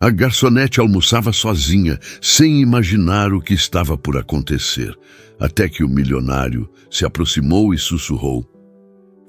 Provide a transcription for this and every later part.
A garçonete almoçava sozinha, sem imaginar o que estava por acontecer, até que o milionário se aproximou e sussurrou: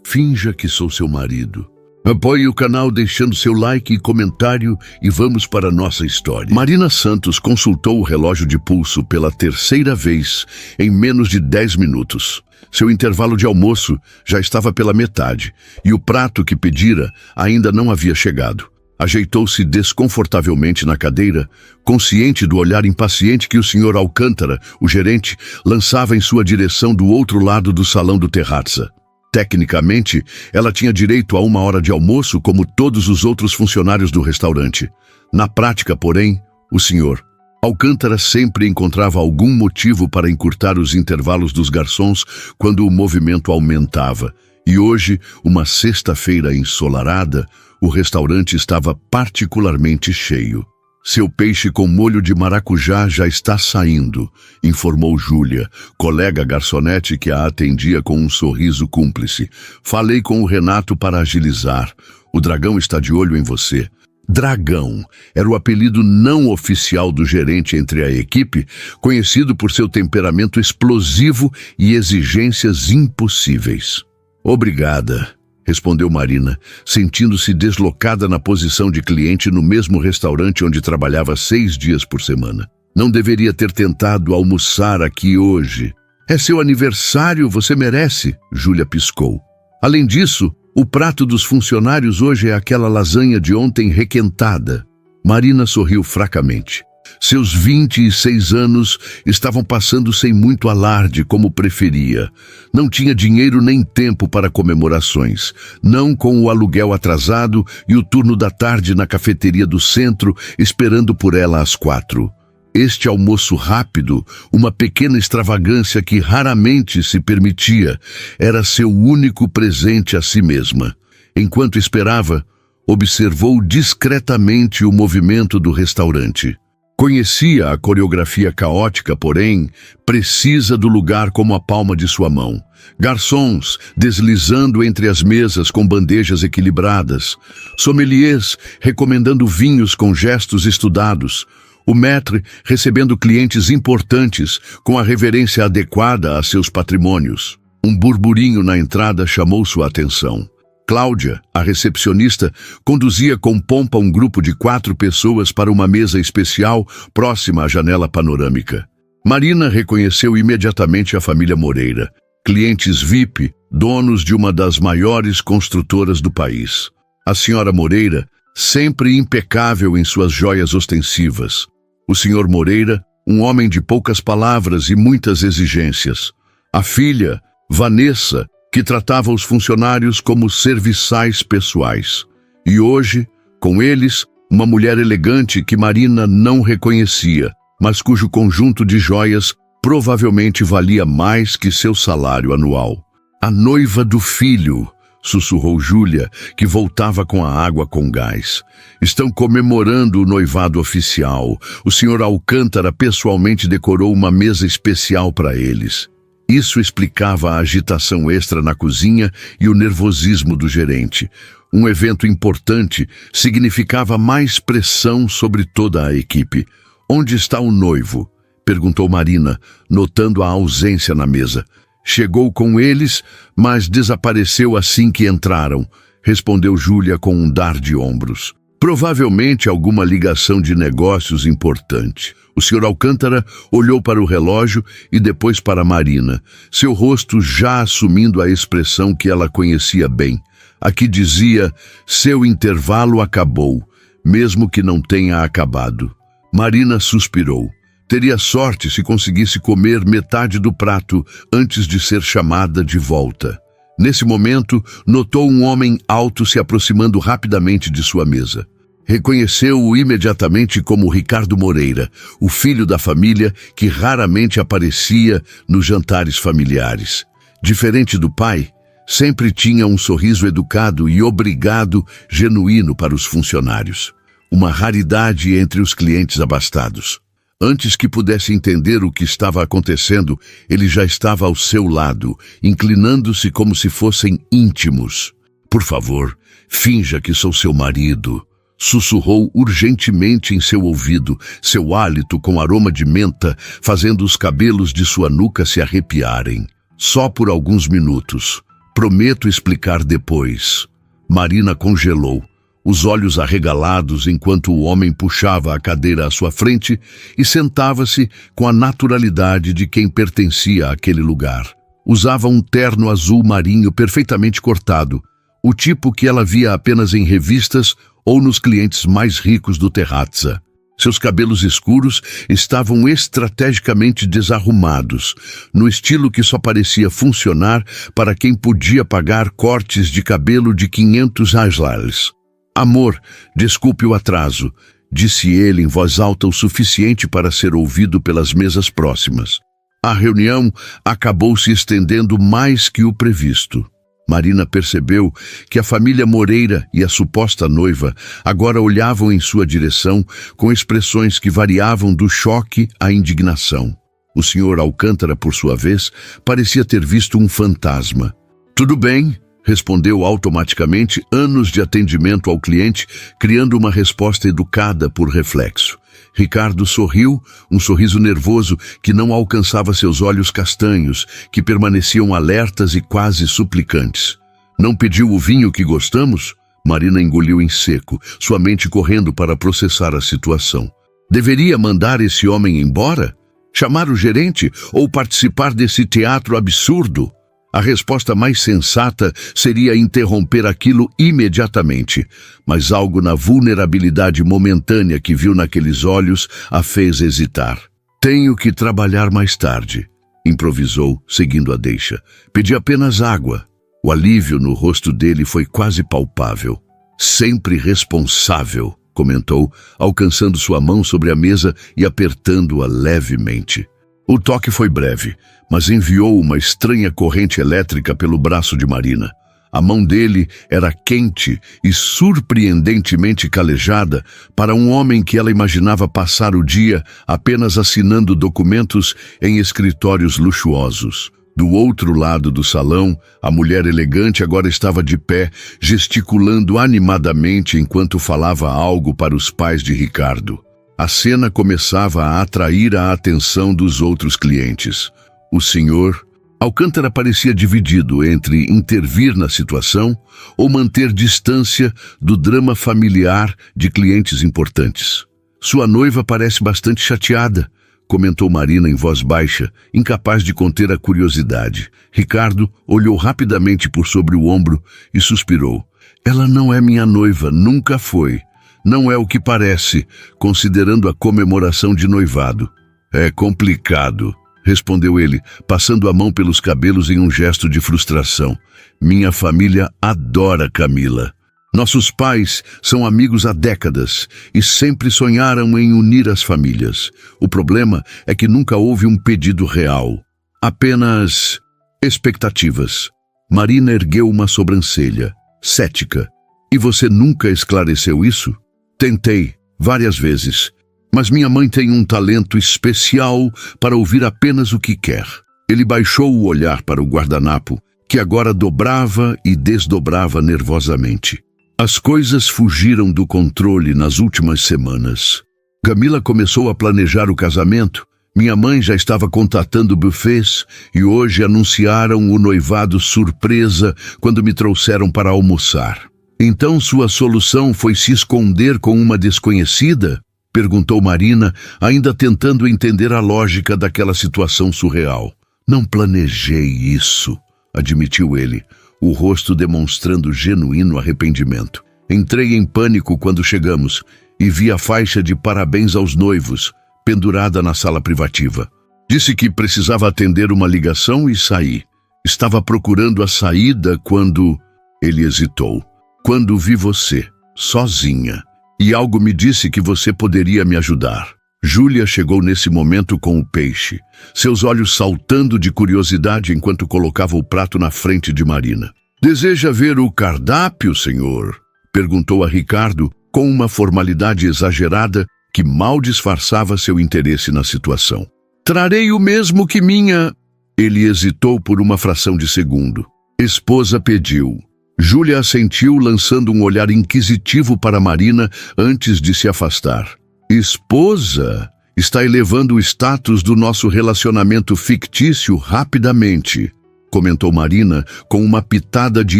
"Finja que sou seu marido. Apoie o canal deixando seu like e comentário e vamos para a nossa história." Marina Santos consultou o relógio de pulso pela terceira vez em menos de 10 minutos. Seu intervalo de almoço já estava pela metade e o prato que pedira ainda não havia chegado. Ajeitou-se desconfortavelmente na cadeira, consciente do olhar impaciente que o Sr. Alcântara, o gerente, lançava em sua direção do outro lado do salão do Terrazza. Tecnicamente, ela tinha direito a 1 hora de almoço como todos os outros funcionários do restaurante. Na prática, porém, o Sr. Alcântara sempre encontrava algum motivo para encurtar os intervalos dos garçons quando o movimento aumentava. E hoje, uma sexta-feira ensolarada, o restaurante estava particularmente cheio. "Seu peixe com molho de maracujá já está saindo", informou Júlia, colega garçonete que a atendia com um sorriso cúmplice. "Falei com o Renato para agilizar. O dragão está de olho em você." Dragão era o apelido não oficial do gerente entre a equipe, conhecido por seu temperamento explosivo e exigências impossíveis. "Obrigada", respondeu Marina, sentindo-se deslocada na posição de cliente no mesmo restaurante onde trabalhava 6 dias por semana. "Não deveria ter tentado almoçar aqui hoje." "É seu aniversário, você merece", Júlia piscou. "Além disso, o prato dos funcionários hoje é aquela lasanha de ontem requentada." Marina sorriu fracamente. Seus 26 anos estavam passando sem muito alarde, como preferia. Não tinha dinheiro nem tempo para comemorações, não com o aluguel atrasado e o turno da tarde na cafeteria do centro, esperando por ela às 4. Este almoço rápido, uma pequena extravagância que raramente se permitia, era seu único presente a si mesma. Enquanto esperava, observou discretamente o movimento do restaurante. Conhecia a coreografia caótica, porém, precisa do lugar como a palma de sua mão. Garçons deslizando entre as mesas com bandejas equilibradas. Sommeliers recomendando vinhos com gestos estudados. O maître recebendo clientes importantes com a reverência adequada a seus patrimônios. Um burburinho na entrada chamou sua atenção. Cláudia, a recepcionista, conduzia com pompa um grupo de 4 pessoas para uma mesa especial próxima à janela panorâmica. Marina reconheceu imediatamente a família Moreira, clientes VIP, donos de uma das maiores construtoras do país. A senhora Moreira, sempre impecável em suas joias ostensivas. O senhor Moreira, um homem de poucas palavras e muitas exigências. A filha, Vanessa, que tratava os funcionários como serviçais pessoais. E hoje, com eles, uma mulher elegante que Marina não reconhecia, mas cujo conjunto de joias provavelmente valia mais que seu salário anual. "A noiva do filho", sussurrou Júlia, que voltava com a água com gás. "Estão comemorando o noivado oficial. O senhor Alcântara pessoalmente decorou uma mesa especial para eles." Isso explicava a agitação extra na cozinha e o nervosismo do gerente. Um evento importante significava mais pressão sobre toda a equipe. "Onde está o noivo?", perguntou Marina, notando a ausência na mesa. "Chegou com eles, mas desapareceu assim que entraram", respondeu Júlia com um dar de ombros. "Provavelmente alguma ligação de negócios importante." O Sr. Alcântara olhou para o relógio e depois para Marina, seu rosto já assumindo a expressão que ela conhecia bem. A que dizia: "Seu intervalo acabou, mesmo que não tenha acabado." Marina suspirou. Teria sorte se conseguisse comer metade do prato antes de ser chamada de volta. Nesse momento, notou um homem alto se aproximando rapidamente de sua mesa. Reconheceu-o imediatamente como Ricardo Moreira, o filho da família que raramente aparecia nos jantares familiares. Diferente do pai, sempre tinha um sorriso educado e obrigado genuíno para os funcionários. Uma raridade entre os clientes abastados. Antes que pudesse entender o que estava acontecendo, ele já estava ao seu lado, inclinando-se como se fossem íntimos. "Por favor, finja que sou seu marido", Sussurrou urgentemente em seu ouvido, seu hálito com aroma de menta, fazendo os cabelos de sua nuca se arrepiarem. Só por alguns minutos. Prometo explicar depois. Marina congelou, os olhos arregalados enquanto o homem puxava a cadeira à sua frente e sentava-se com a naturalidade de quem pertencia àquele lugar. Usava um terno azul marinho perfeitamente cortado, o tipo que ela via apenas em revistas ou nos clientes mais ricos do Terrazza. Seus cabelos escuros estavam estrategicamente desarrumados, no estilo que só parecia funcionar para quem podia pagar cortes de cabelo de 500 reais. Amor, desculpe o atraso, disse ele em voz alta o suficiente para ser ouvido pelas mesas próximas. A reunião acabou se estendendo mais que o previsto. Marina percebeu que a família Moreira e a suposta noiva agora olhavam em sua direção com expressões que variavam do choque à indignação. O Sr. Alcântara, por sua vez, parecia ter visto um fantasma. "Tudo bem", respondeu automaticamente, anos de atendimento ao cliente, criando uma resposta educada por reflexo. Ricardo sorriu, um sorriso nervoso que não alcançava seus olhos castanhos, que permaneciam alertas e quase suplicantes. "Não pediu o vinho que gostamos?" Marina engoliu em seco, sua mente correndo para processar a situação. Deveria mandar esse homem embora? Chamar o gerente ou participar desse teatro absurdo? A resposta mais sensata seria interromper aquilo imediatamente, mas algo na vulnerabilidade momentânea que viu naqueles olhos a fez hesitar. "Tenho que trabalhar mais tarde", improvisou, seguindo a deixa. "Pedi apenas água." O alívio no rosto dele foi quase palpável. "Sempre responsável", comentou, alcançando sua mão sobre a mesa e apertando-a levemente. O toque foi breve, mas enviou uma estranha corrente elétrica pelo braço de Marina. A mão dele era quente e surpreendentemente calejada para um homem que ela imaginava passar o dia apenas assinando documentos em escritórios luxuosos. Do outro lado do salão, a mulher elegante agora estava de pé, gesticulando animadamente enquanto falava algo para os pais de Ricardo. A cena começava a atrair a atenção dos outros clientes. O senhor Alcântara parecia dividido entre intervir na situação ou manter distância do drama familiar de clientes importantes. "Sua noiva parece bastante chateada", comentou Marina em voz baixa, incapaz de conter a curiosidade. Ricardo olhou rapidamente por sobre o ombro e suspirou. "Ela não é minha noiva, nunca foi. Não é o que parece, considerando a comemoração de noivado." "É complicado", respondeu ele, passando a mão pelos cabelos em um gesto de frustração. "Minha família adora Camila. Nossos pais são amigos há décadas e sempre sonharam em unir as famílias. O problema é que nunca houve um pedido real. Apenas expectativas." Marina ergueu uma sobrancelha, cética. "E você nunca esclareceu isso?" "Tentei, várias vezes. Mas minha mãe tem um talento especial para ouvir apenas o que quer." Ele baixou o olhar para o guardanapo, que agora dobrava e desdobrava nervosamente. As coisas fugiram do controle nas últimas semanas. Camila começou a planejar o casamento. Minha mãe já estava contatando buffets e hoje anunciaram o noivado surpresa quando me trouxeram para almoçar. "Então sua solução foi se esconder com uma desconhecida?" perguntou Marina, ainda tentando entender a lógica daquela situação surreal. "Não planejei isso", admitiu ele, o rosto demonstrando genuíno arrependimento. "Entrei em pânico quando chegamos e vi a faixa de parabéns aos noivos, pendurada na sala privativa. Disse que precisava atender uma ligação e saí. Estava procurando a saída quando..." Ele hesitou. "Quando vi você, sozinha, e algo me disse que você poderia me ajudar." Júlia chegou nesse momento com o peixe, seus olhos saltando de curiosidade enquanto colocava o prato na frente de Marina. "Deseja ver o cardápio, senhor?" perguntou a Ricardo, com uma formalidade exagerada que mal disfarçava seu interesse na situação. "Trarei o mesmo que minha..." Ele hesitou por uma fração de segundo. "Esposa pediu." Júlia assentiu, lançando um olhar inquisitivo para Marina antes de se afastar. Esposa? Está elevando o status do nosso relacionamento fictício rapidamente, comentou Marina com uma pitada de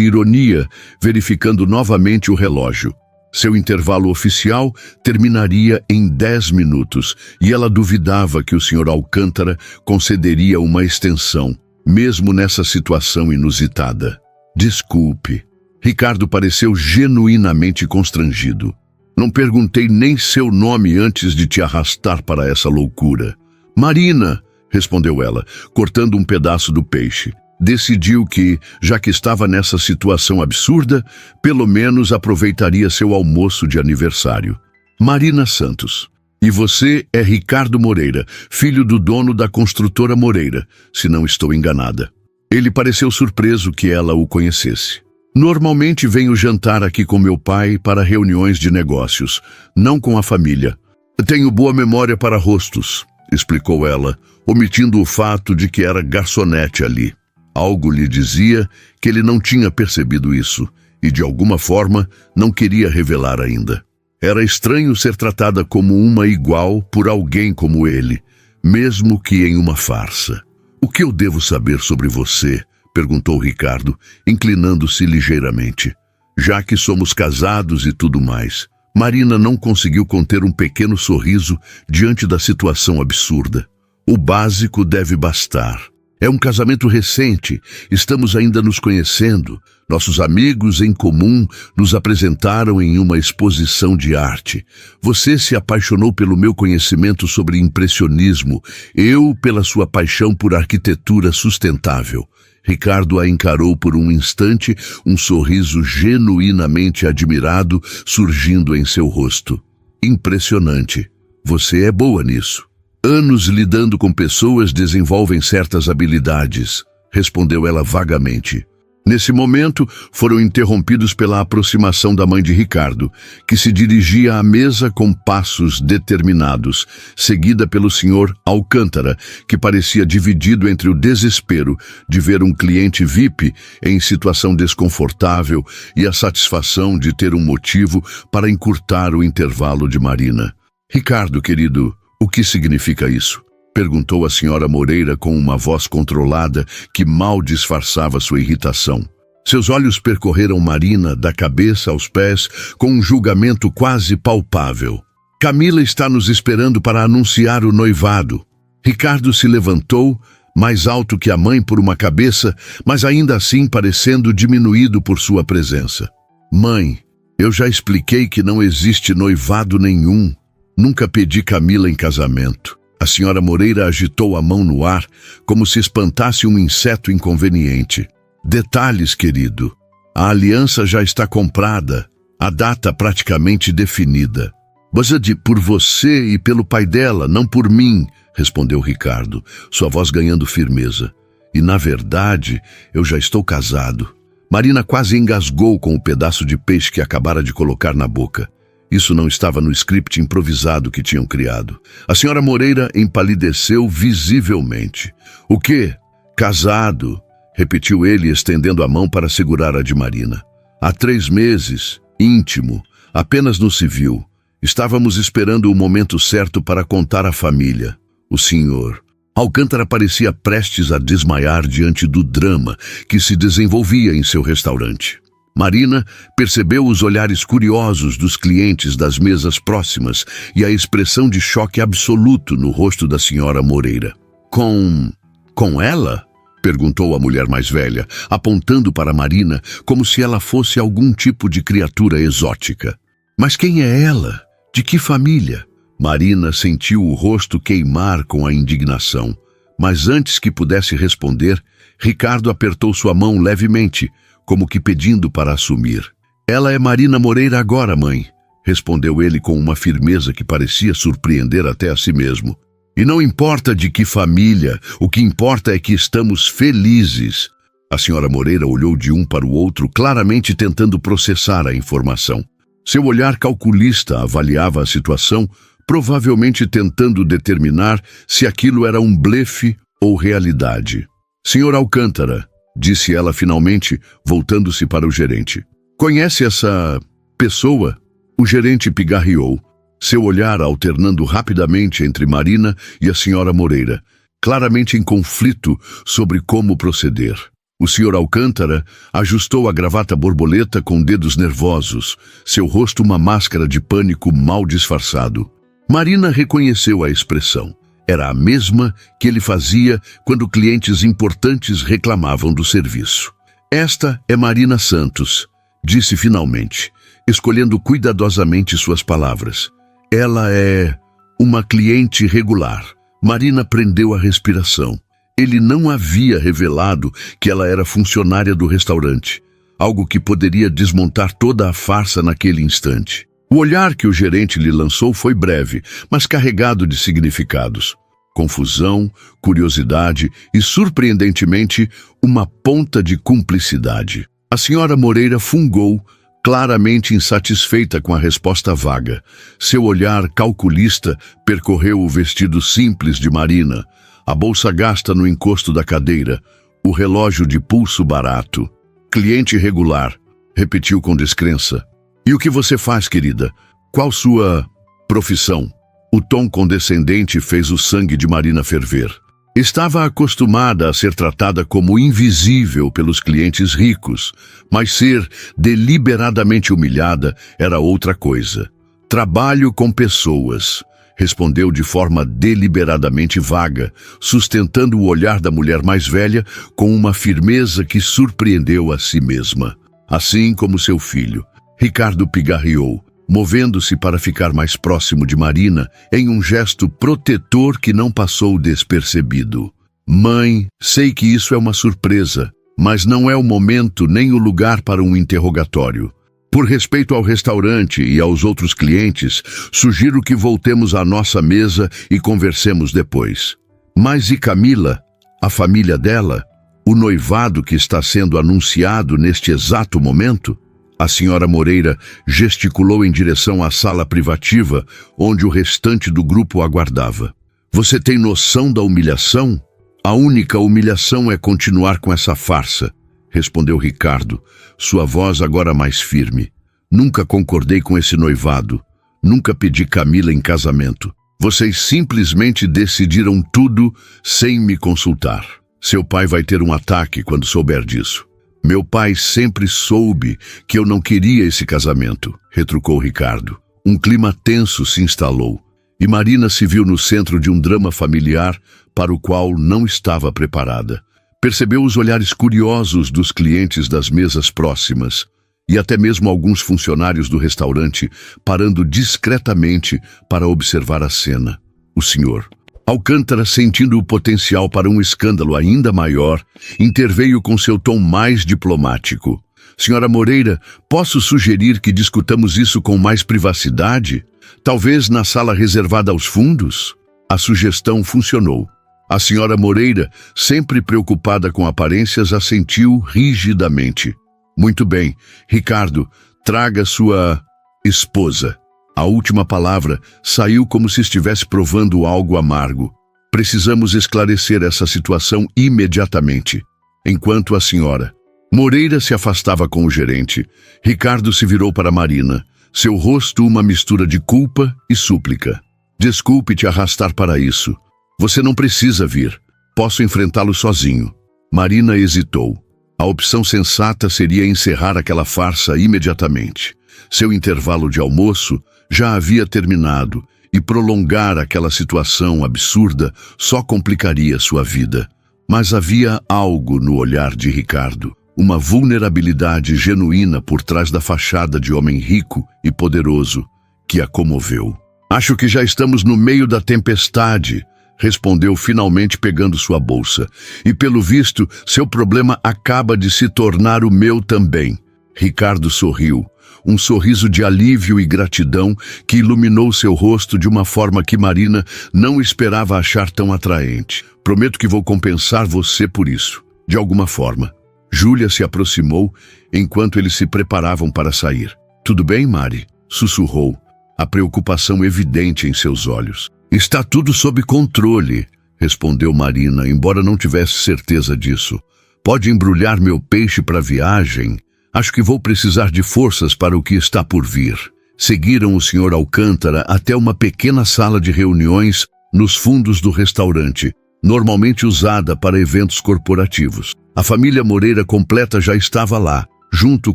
ironia, verificando novamente o relógio. Seu intervalo oficial terminaria em 10 minutos e ela duvidava que o Sr. Alcântara concederia uma extensão, mesmo nessa situação inusitada. Desculpe. Ricardo pareceu genuinamente constrangido. Não perguntei nem seu nome antes de te arrastar para essa loucura. Marina, respondeu ela, cortando um pedaço do peixe. Decidiu que, já que estava nessa situação absurda, pelo menos aproveitaria seu almoço de aniversário. Marina Santos. E você é Ricardo Moreira, filho do dono da construtora Moreira, se não estou enganada. Ele pareceu surpreso que ela o conhecesse. Normalmente venho jantar aqui com meu pai para reuniões de negócios, não com a família. Tenho boa memória para rostos, explicou ela, omitindo o fato de que era garçonete ali. Algo lhe dizia que ele não tinha percebido isso e, de alguma forma, não queria revelar ainda. Era estranho ser tratada como uma igual por alguém como ele, mesmo que em uma farsa. O que eu devo saber sobre você? Perguntou Ricardo, inclinando-se ligeiramente. Já que somos casados e tudo mais. Marina não conseguiu conter um pequeno sorriso diante da situação absurda. O básico deve bastar. É um casamento recente, estamos ainda nos conhecendo. Nossos amigos em comum nos apresentaram em uma exposição de arte. Você se apaixonou pelo meu conhecimento sobre impressionismo, eu pela sua paixão por arquitetura sustentável. Ricardo a encarou por um instante, um sorriso genuinamente admirado surgindo em seu rosto. Impressionante. Você é boa nisso. Anos lidando com pessoas desenvolvem certas habilidades, respondeu ela vagamente. Nesse momento, foram interrompidos pela aproximação da mãe de Ricardo, que se dirigia à mesa com passos determinados, seguida pelo Sr. Alcântara, que parecia dividido entre o desespero de ver um cliente VIP em situação desconfortável e a satisfação de ter um motivo para encurtar o intervalo de Marina. Ricardo, querido, o que significa isso? Perguntou a senhora Moreira com uma voz controlada que mal disfarçava sua irritação. Seus olhos percorreram Marina da cabeça aos pés com um julgamento quase palpável. Camila está nos esperando para anunciar o noivado. Ricardo se levantou, mais alto que a mãe por uma cabeça, mas ainda assim parecendo diminuído por sua presença. Mãe, eu já expliquei que não existe noivado nenhum. Nunca pedi Camila em casamento. A senhora Moreira agitou a mão no ar, como se espantasse um inseto inconveniente. Detalhes, querido. A aliança já está comprada, a data praticamente definida. Mas é por você e pelo pai dela, não por mim, respondeu Ricardo, sua voz ganhando firmeza. E, na verdade, eu já estou casado. Marina quase engasgou com o pedaço de peixe que acabara de colocar na boca. Isso não estava no script improvisado que tinham criado. A senhora Moreira empalideceu visivelmente. O quê? Casado, repetiu ele, estendendo a mão para segurar a de Marina. Há 3 meses, íntimo, apenas no civil. Estávamos esperando o momento certo para contar à família. O senhor Alcântara parecia prestes a desmaiar diante do drama que se desenvolvia em seu restaurante. Marina percebeu os olhares curiosos dos clientes das mesas próximas e a expressão de choque absoluto no rosto da senhora Moreira. Com ela? Perguntou a mulher mais velha, apontando para Marina como se ela fosse algum tipo de criatura exótica. Mas quem é ela? De que família? Marina sentiu o rosto queimar com a indignação. Mas antes que pudesse responder, Ricardo apertou sua mão levemente, como que pedindo para assumir. Ela é Marina Moreira agora, mãe, respondeu ele com uma firmeza que parecia surpreender até a si mesmo. E não importa de que família, o que importa é que estamos felizes. A senhora Moreira olhou de um para o outro, claramente tentando processar a informação. Seu olhar calculista avaliava a situação, provavelmente tentando determinar se aquilo era um blefe ou realidade. Senhor Alcântara, disse ela finalmente, voltando-se para o gerente. Conhece essa pessoa? O gerente pigarreou, seu olhar alternando rapidamente entre Marina e a senhora Moreira, claramente em conflito sobre como proceder. O senhor Alcântara ajustou a gravata borboleta com dedos nervosos, seu rosto uma máscara de pânico mal disfarçado. Marina reconheceu a expressão. Era a mesma que ele fazia quando clientes importantes reclamavam do serviço. Esta é Marina Santos, disse finalmente, escolhendo cuidadosamente suas palavras. Ela é uma cliente regular. Marina prendeu a respiração. Ele não havia revelado que ela era funcionária do restaurante, algo que poderia desmontar toda a farsa naquele instante. O olhar que o gerente lhe lançou foi breve, mas carregado de significados. Confusão, curiosidade e, surpreendentemente, uma ponta de cumplicidade. A senhora Moreira fungou, claramente insatisfeita com a resposta vaga. Seu olhar calculista percorreu o vestido simples de Marina, a bolsa gasta no encosto da cadeira, o relógio de pulso barato. Cliente regular, repetiu com descrença. E o que você faz, querida? Qual sua profissão? O tom condescendente fez o sangue de Marina ferver. Estava acostumada a ser tratada como invisível pelos clientes ricos, mas ser deliberadamente humilhada era outra coisa. Trabalho com pessoas, respondeu de forma deliberadamente vaga, sustentando o olhar da mulher mais velha com uma firmeza que surpreendeu a si mesma. Assim como seu filho, Ricardo pigarreou, movendo-se para ficar mais próximo de Marina em um gesto protetor que não passou despercebido. Mãe, sei que isso é uma surpresa, mas não é o momento nem o lugar para um interrogatório. Por respeito ao restaurante e aos outros clientes, sugiro que voltemos à nossa mesa e conversemos depois. Mas e Camila? A família dela? O noivado que está sendo anunciado neste exato momento? A senhora Moreira gesticulou em direção à sala privativa, onde o restante do grupo aguardava. Você tem noção da humilhação? A única humilhação é continuar com essa farsa, respondeu Ricardo, sua voz agora mais firme. Nunca concordei com esse noivado. Nunca pedi Camila em casamento. Vocês simplesmente decidiram tudo sem me consultar. Seu pai vai ter um ataque quando souber disso. Meu pai sempre soube que eu não queria esse casamento, retrucou Ricardo. Um clima tenso se instalou, e Marina se viu no centro de um drama familiar para o qual não estava preparada. Percebeu os olhares curiosos dos clientes das mesas próximas, e até mesmo alguns funcionários do restaurante parando discretamente para observar a cena. O senhor Alcântara, sentindo o potencial para um escândalo ainda maior, interveio com seu tom mais diplomático. Senhora Moreira, posso sugerir que discutamos isso com mais privacidade? Talvez na sala reservada aos fundos? A sugestão funcionou. A senhora Moreira, sempre preocupada com aparências, assentiu rigidamente. Muito bem, Ricardo, traga sua esposa. A última palavra saiu como se estivesse provando algo amargo. Precisamos esclarecer essa situação imediatamente. Enquanto a senhora Moreira se afastava com o gerente, Ricardo se virou para Marina, seu rosto uma mistura de culpa e súplica. Desculpe te arrastar para isso. Você não precisa vir. Posso enfrentá-lo sozinho. Marina hesitou. A opção sensata seria encerrar aquela farsa imediatamente. Seu intervalo de almoço já havia terminado e prolongar aquela situação absurda só complicaria sua vida. Mas havia algo no olhar de Ricardo, uma vulnerabilidade genuína por trás da fachada de homem rico e poderoso, que a comoveu. Acho que já estamos no meio da tempestade, respondeu finalmente pegando sua bolsa. E pelo visto, seu problema acaba de se tornar o meu também. Ricardo sorriu. Um sorriso de alívio e gratidão que iluminou seu rosto de uma forma que Marina não esperava achar tão atraente. Prometo que vou compensar você por isso, de alguma forma. Júlia se aproximou enquanto eles se preparavam para sair. Tudo bem, Mari? Sussurrou, a preocupação evidente em seus olhos. Está tudo sob controle, respondeu Marina, embora não tivesse certeza disso. Pode embrulhar meu peixe para a viagem? Acho que vou precisar de forças para o que está por vir. Seguiram o Sr. Alcântara até uma pequena sala de reuniões nos fundos do restaurante, normalmente usada para eventos corporativos. A família Moreira completa já estava lá, junto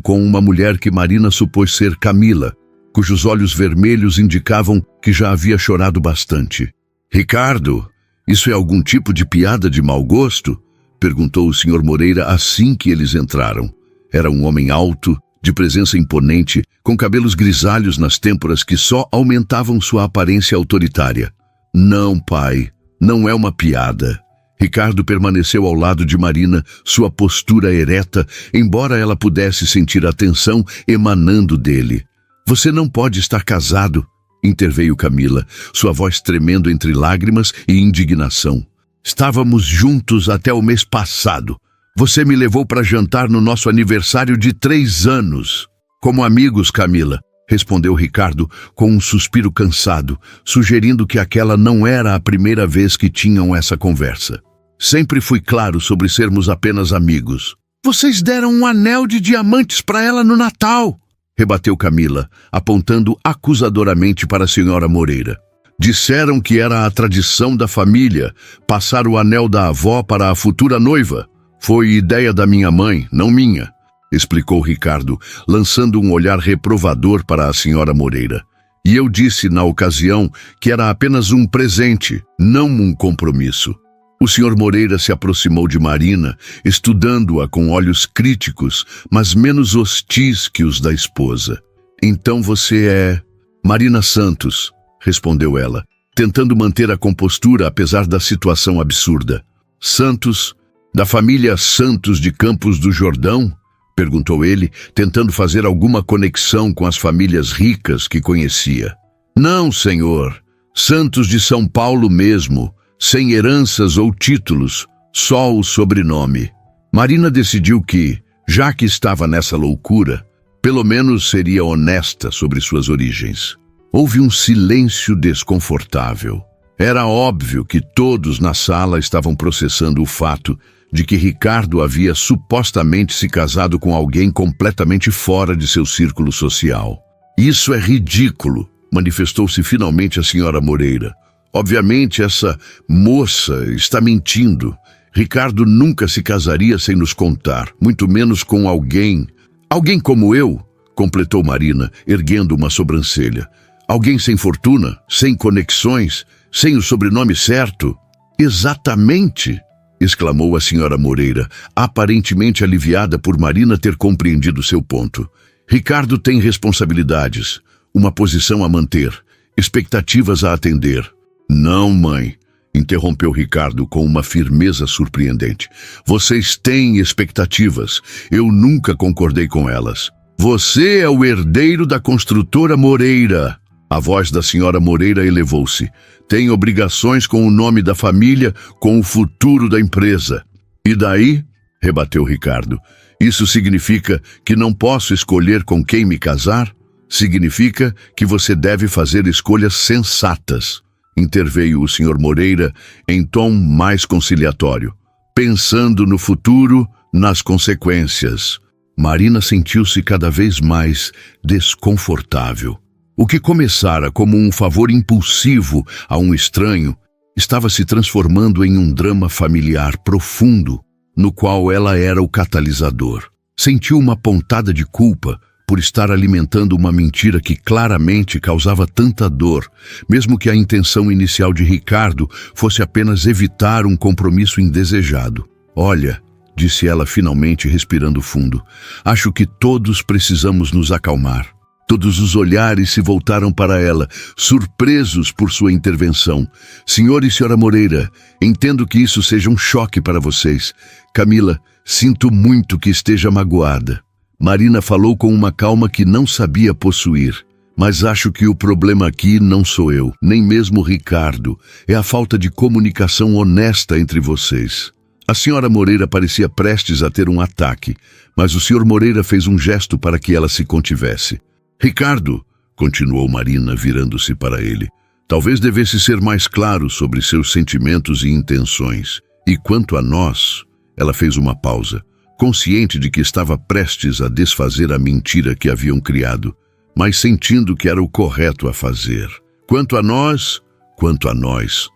com uma mulher que Marina supôs ser Camila, cujos olhos vermelhos indicavam que já havia chorado bastante. Ricardo, isso é algum tipo de piada de mau gosto? Perguntou o Sr. Moreira assim que eles entraram. Era um homem alto, de presença imponente, com cabelos grisalhos nas têmporas que só aumentavam sua aparência autoritária. Não, pai, não é uma piada. Ricardo permaneceu ao lado de Marina, sua postura ereta, embora ela pudesse sentir a tensão emanando dele. Você não pode estar casado, interveio Camila, sua voz tremendo entre lágrimas e indignação. Estávamos juntos até o mês passado. Você me levou para jantar no nosso aniversário de 3 anos. Como amigos, Camila, respondeu Ricardo com um suspiro cansado, sugerindo que aquela não era a primeira vez que tinham essa conversa. Sempre fui claro sobre sermos apenas amigos. Vocês deram um anel de diamantes para ela no Natal, rebateu Camila, apontando acusadoramente para a senhora Moreira. Disseram que era a tradição da família passar o anel da avó para a futura noiva. Foi ideia da minha mãe, não minha, explicou Ricardo, lançando um olhar reprovador para a senhora Moreira. E eu disse na ocasião que era apenas um presente, não um compromisso. O senhor Moreira se aproximou de Marina, estudando-a com olhos críticos, mas menos hostis que os da esposa. Então você é Marina Santos, respondeu ela, tentando manter a compostura apesar da situação absurda. Santos, da família Santos de Campos do Jordão? Perguntou ele, tentando fazer alguma conexão com as famílias ricas que conhecia. Não, senhor. Santos de São Paulo mesmo, sem heranças ou títulos, só o sobrenome. Marina decidiu que, já que estava nessa loucura, pelo menos seria honesta sobre suas origens. Houve um silêncio desconfortável. Era óbvio que todos na sala estavam processando o fato de que Ricardo havia supostamente se casado com alguém completamente fora de seu círculo social. Isso é ridículo, manifestou-se finalmente a senhora Moreira. Obviamente essa moça está mentindo. Ricardo nunca se casaria sem nos contar, muito menos com alguém. Alguém como eu, completou Marina, erguendo uma sobrancelha. Alguém sem fortuna, sem conexões, sem o sobrenome certo? Exatamente, exclamou a senhora Moreira, aparentemente aliviada por Marina ter compreendido seu ponto. Ricardo tem responsabilidades, uma posição a manter, expectativas a atender. Não, mãe, interrompeu Ricardo com uma firmeza surpreendente. Vocês têm expectativas. Eu nunca concordei com elas. Você é o herdeiro da construtora Moreira. A voz da senhora Moreira elevou-se. Tem obrigações com o nome da família, com o futuro da empresa. E daí? Rebateu Ricardo. Isso significa que não posso escolher com quem me casar? Significa que você deve fazer escolhas sensatas. Interveio o Sr. Moreira em tom mais conciliatório, pensando no futuro, nas consequências. Marina sentiu-se cada vez mais desconfortável. O que começara como um favor impulsivo a um estranho estava se transformando em um drama familiar profundo, no qual ela era o catalisador. Sentiu uma pontada de culpa por estar alimentando uma mentira que claramente causava tanta dor, mesmo que a intenção inicial de Ricardo fosse apenas evitar um compromisso indesejado. Olha, disse ela finalmente respirando fundo, acho que todos precisamos nos acalmar. Todos os olhares se voltaram para ela, surpresos por sua intervenção. Senhor e senhora Moreira, entendo que isso seja um choque para vocês. Camila, sinto muito que esteja magoada. Marina falou com uma calma que não sabia possuir. Mas acho que o problema aqui não sou eu, nem mesmo Ricardo. É a falta de comunicação honesta entre vocês. A senhora Moreira parecia prestes a ter um ataque, mas o senhor Moreira fez um gesto para que ela se contivesse. Ricardo, continuou Marina, virando-se para ele, talvez devesse ser mais claro sobre seus sentimentos e intenções. E quanto a nós, Ela fez uma pausa, consciente de que estava prestes a desfazer a mentira que haviam criado, mas sentindo que era o correto a fazer. Quanto a nós,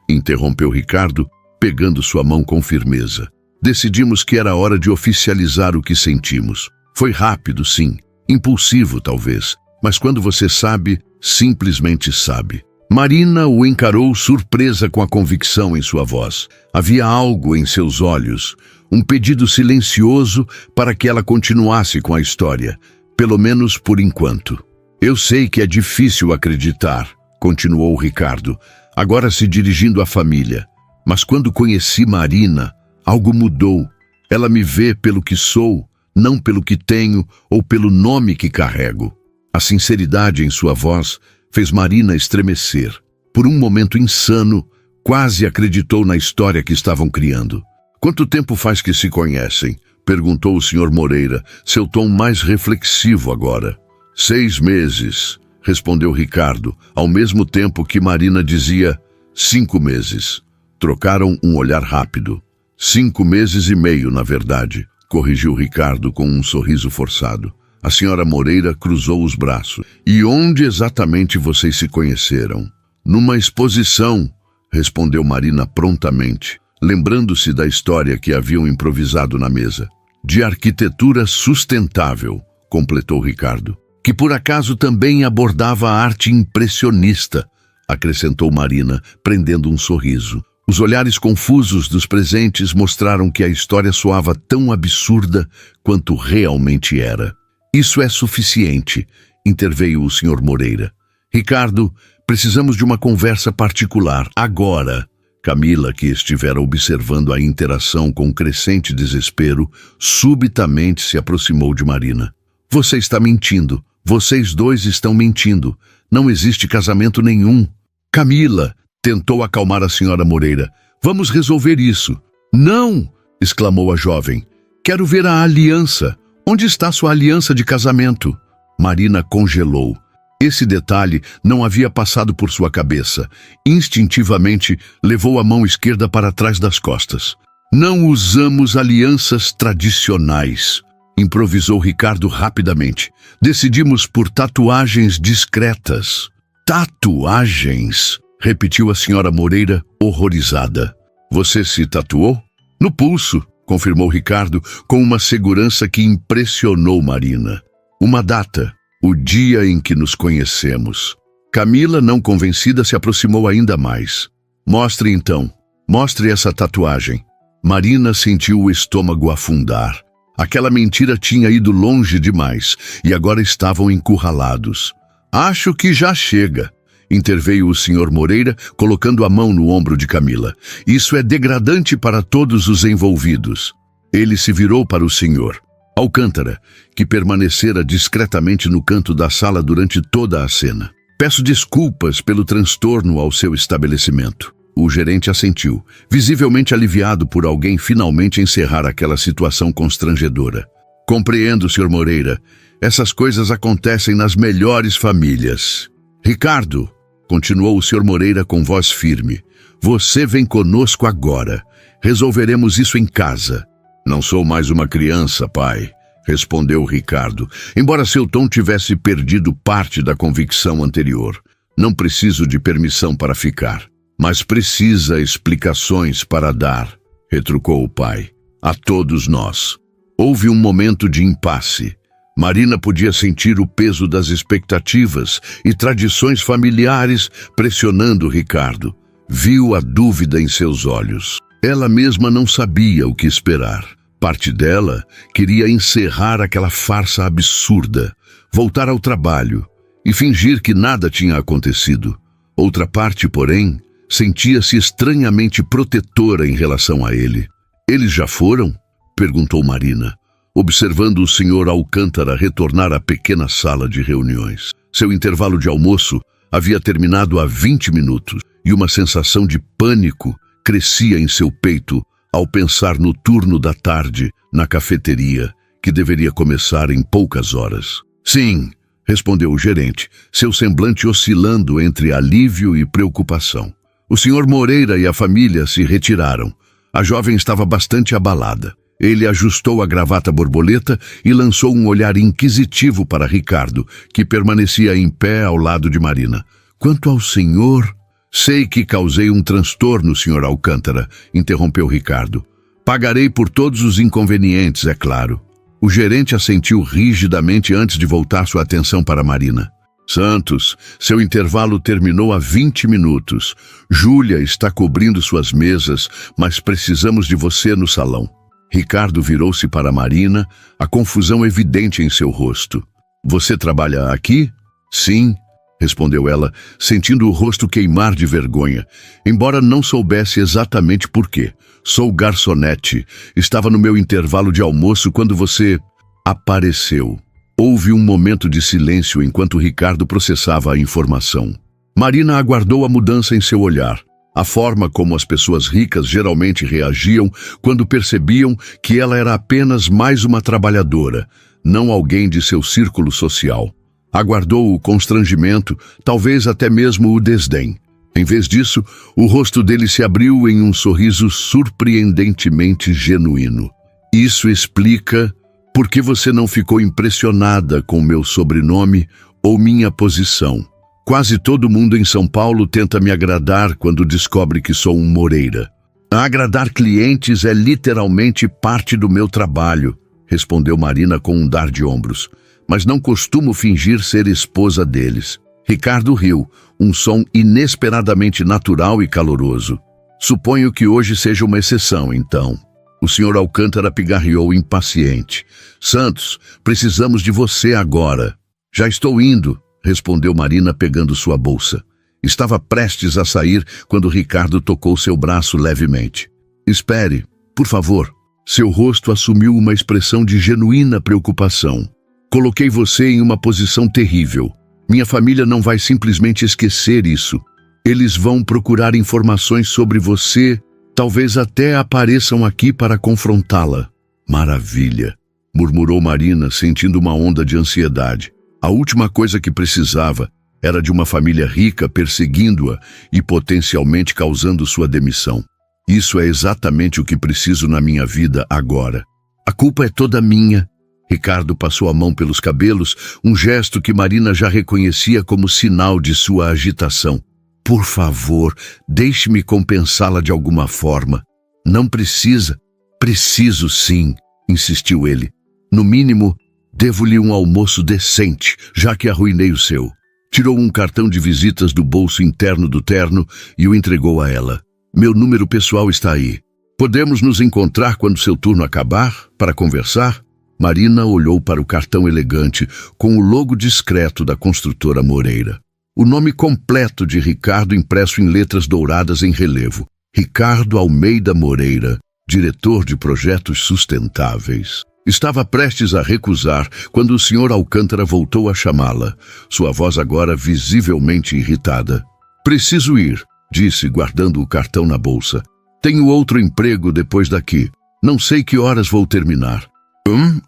interrompeu Ricardo, pegando sua mão com firmeza. Decidimos que era hora de oficializar o que sentimos. Foi rápido, sim, impulsivo talvez, mas quando você sabe, simplesmente sabe. Marina o encarou surpresa com a convicção em sua voz. Havia algo em seus olhos, um pedido silencioso para que ela continuasse com a história, pelo menos por enquanto. Eu sei que é difícil acreditar, continuou Ricardo, agora se dirigindo à família. Mas quando conheci Marina, algo mudou. Ela me vê pelo que sou, não pelo que tenho ou pelo nome que carrego. A sinceridade em sua voz fez Marina estremecer. Por um momento insano, quase acreditou na história que estavam criando. Quanto tempo faz que se conhecem? Perguntou o Sr. Moreira, seu tom mais reflexivo agora. 6 meses, respondeu Ricardo, ao mesmo tempo que Marina dizia 5 meses. Trocaram um olhar rápido. 5 meses e meio, na verdade, corrigiu Ricardo com um sorriso forçado. A senhora Moreira cruzou os braços. E onde exatamente vocês se conheceram? Numa exposição, respondeu Marina prontamente, lembrando-se da história que haviam improvisado na mesa. De arquitetura sustentável, completou Ricardo, que por acaso também abordava a arte impressionista, acrescentou Marina, prendendo um sorriso. Os olhares confusos dos presentes mostraram que a história soava tão absurda quanto realmente era. Isso é suficiente, interveio o Sr. Moreira. Ricardo, precisamos de uma conversa particular, agora. Camila, que estivera observando a interação com crescente desespero, subitamente se aproximou de Marina. Você está mentindo. Vocês dois estão mentindo. Não existe casamento nenhum. Camila, tentou acalmar a senhora Moreira. Vamos resolver isso. Não! Exclamou a jovem. Quero ver a aliança. Onde está sua aliança de casamento? Marina congelou. Esse detalhe não havia passado por sua cabeça. Instintivamente, levou a mão esquerda para trás das costas. Não usamos alianças tradicionais, improvisou Ricardo rapidamente. Decidimos por tatuagens discretas. Tatuagens? Repetiu a senhora Moreira, horrorizada. Você se tatuou? No pulso, confirmou Ricardo com uma segurança que impressionou Marina. Uma data, o dia em que nos conhecemos. Camila, não convencida, se aproximou ainda mais. Mostre então, mostre essa tatuagem. Marina sentiu o estômago afundar. Aquela mentira tinha ido longe demais e agora estavam encurralados. Acho que já chega, interveio o Sr. Moreira, colocando a mão no ombro de Camila. Isso é degradante para todos os envolvidos. Ele se virou para o senhor Alcântara, que permanecera discretamente no canto da sala durante toda a cena. Peço desculpas pelo transtorno ao seu estabelecimento. O gerente assentiu, visivelmente aliviado por alguém finalmente encerrar aquela situação constrangedora. Compreendo, Sr. Moreira. Essas coisas acontecem nas melhores famílias. Ricardo, continuou o Sr. Moreira com voz firme, você vem conosco agora. Resolveremos isso em casa. Não sou mais uma criança, pai, respondeu Ricardo, embora seu tom tivesse perdido parte da convicção anterior. Não preciso de permissão para ficar, mas precisa explicações para dar, retrucou o pai. A todos nós. Houve um momento de impasse. Marina podia sentir o peso das expectativas e tradições familiares pressionando Ricardo. Viu a dúvida em seus olhos. Ela mesma não sabia o que esperar. Parte dela queria encerrar aquela farsa absurda, voltar ao trabalho e fingir que nada tinha acontecido. Outra parte, porém, sentia-se estranhamente protetora em relação a ele. Eles já foram? Perguntou Marina, observando o Sr. Alcântara retornar à pequena sala de reuniões. Seu intervalo de almoço havia terminado há 20 minutos e uma sensação de pânico crescia em seu peito ao pensar no turno da tarde na cafeteria, que deveria começar em poucas horas. Sim, respondeu o gerente, seu semblante oscilando entre alívio e preocupação. O Sr. Moreira e a família se retiraram. A jovem estava bastante abalada. Ele ajustou a gravata borboleta e lançou um olhar inquisitivo para Ricardo, que permanecia em pé ao lado de Marina. Quanto ao senhor... Sei que causei um transtorno, Sr. Alcântara, interrompeu Ricardo. Pagarei por todos os inconvenientes, é claro. O gerente assentiu rigidamente antes de voltar sua atenção para Marina. Santos, seu intervalo terminou há 20 minutos. Júlia está cobrindo suas mesas, mas precisamos de você no salão. Ricardo virou-se para Marina, a confusão evidente em seu rosto. Você trabalha aqui? Sim, respondeu ela, sentindo o rosto queimar de vergonha, embora não soubesse exatamente por quê. Sou garçonete. Estava no meu intervalo de almoço quando você apareceu. Houve um momento de silêncio enquanto Ricardo processava a informação. Marina aguardou a mudança em seu olhar, a forma como as pessoas ricas geralmente reagiam quando percebiam que ela era apenas mais uma trabalhadora, não alguém de seu círculo social. Aguardou o constrangimento, talvez até mesmo o desdém. Em vez disso, o rosto dele se abriu em um sorriso surpreendentemente genuíno. Isso explica por que você não ficou impressionada com meu sobrenome ou minha posição. Quase todo mundo em São Paulo tenta me agradar quando descobre que sou um Moreira. Agradar clientes é literalmente parte do meu trabalho, respondeu Marina com um dar de ombros. Mas não costumo fingir ser esposa deles. Ricardo riu, um som inesperadamente natural e caloroso. Suponho que hoje seja uma exceção, então. O Sr. Alcântara pigarreou impaciente. Santos, precisamos de você agora. Já estou indo, respondeu Marina pegando sua bolsa. Estava prestes a sair quando Ricardo tocou seu braço levemente. Espere, por favor. Seu rosto assumiu uma expressão de genuína preocupação. Coloquei você em uma posição terrível. Minha família não vai simplesmente esquecer isso. Eles vão procurar informações sobre você, talvez até apareçam aqui para confrontá-la. Maravilha, murmurou Marina, sentindo uma onda de ansiedade. A última coisa que precisava era de uma família rica perseguindo-a e potencialmente causando sua demissão. Isso é exatamente o que preciso na minha vida agora. A culpa é toda minha. Ricardo passou a mão pelos cabelos, um gesto que Marina já reconhecia como sinal de sua agitação. Por favor, deixe-me compensá-la de alguma forma. Não precisa. Preciso sim, insistiu ele. No mínimo, devo-lhe um almoço decente, já que arruinei o seu. Tirou um cartão de visitas do bolso interno do terno e o entregou a ela. Meu número pessoal está aí. Podemos nos encontrar quando seu turno acabar, para conversar? Marina olhou para o cartão elegante com o logo discreto da construtora Moreira. O nome completo de Ricardo impresso em letras douradas em relevo. Ricardo Almeida Moreira, diretor de projetos sustentáveis. Estava prestes a recusar quando o Sr. Alcântara voltou a chamá-la, sua voz agora visivelmente irritada. Preciso ir, disse, guardando o cartão na bolsa. Tenho outro emprego depois daqui. Não sei que horas vou terminar.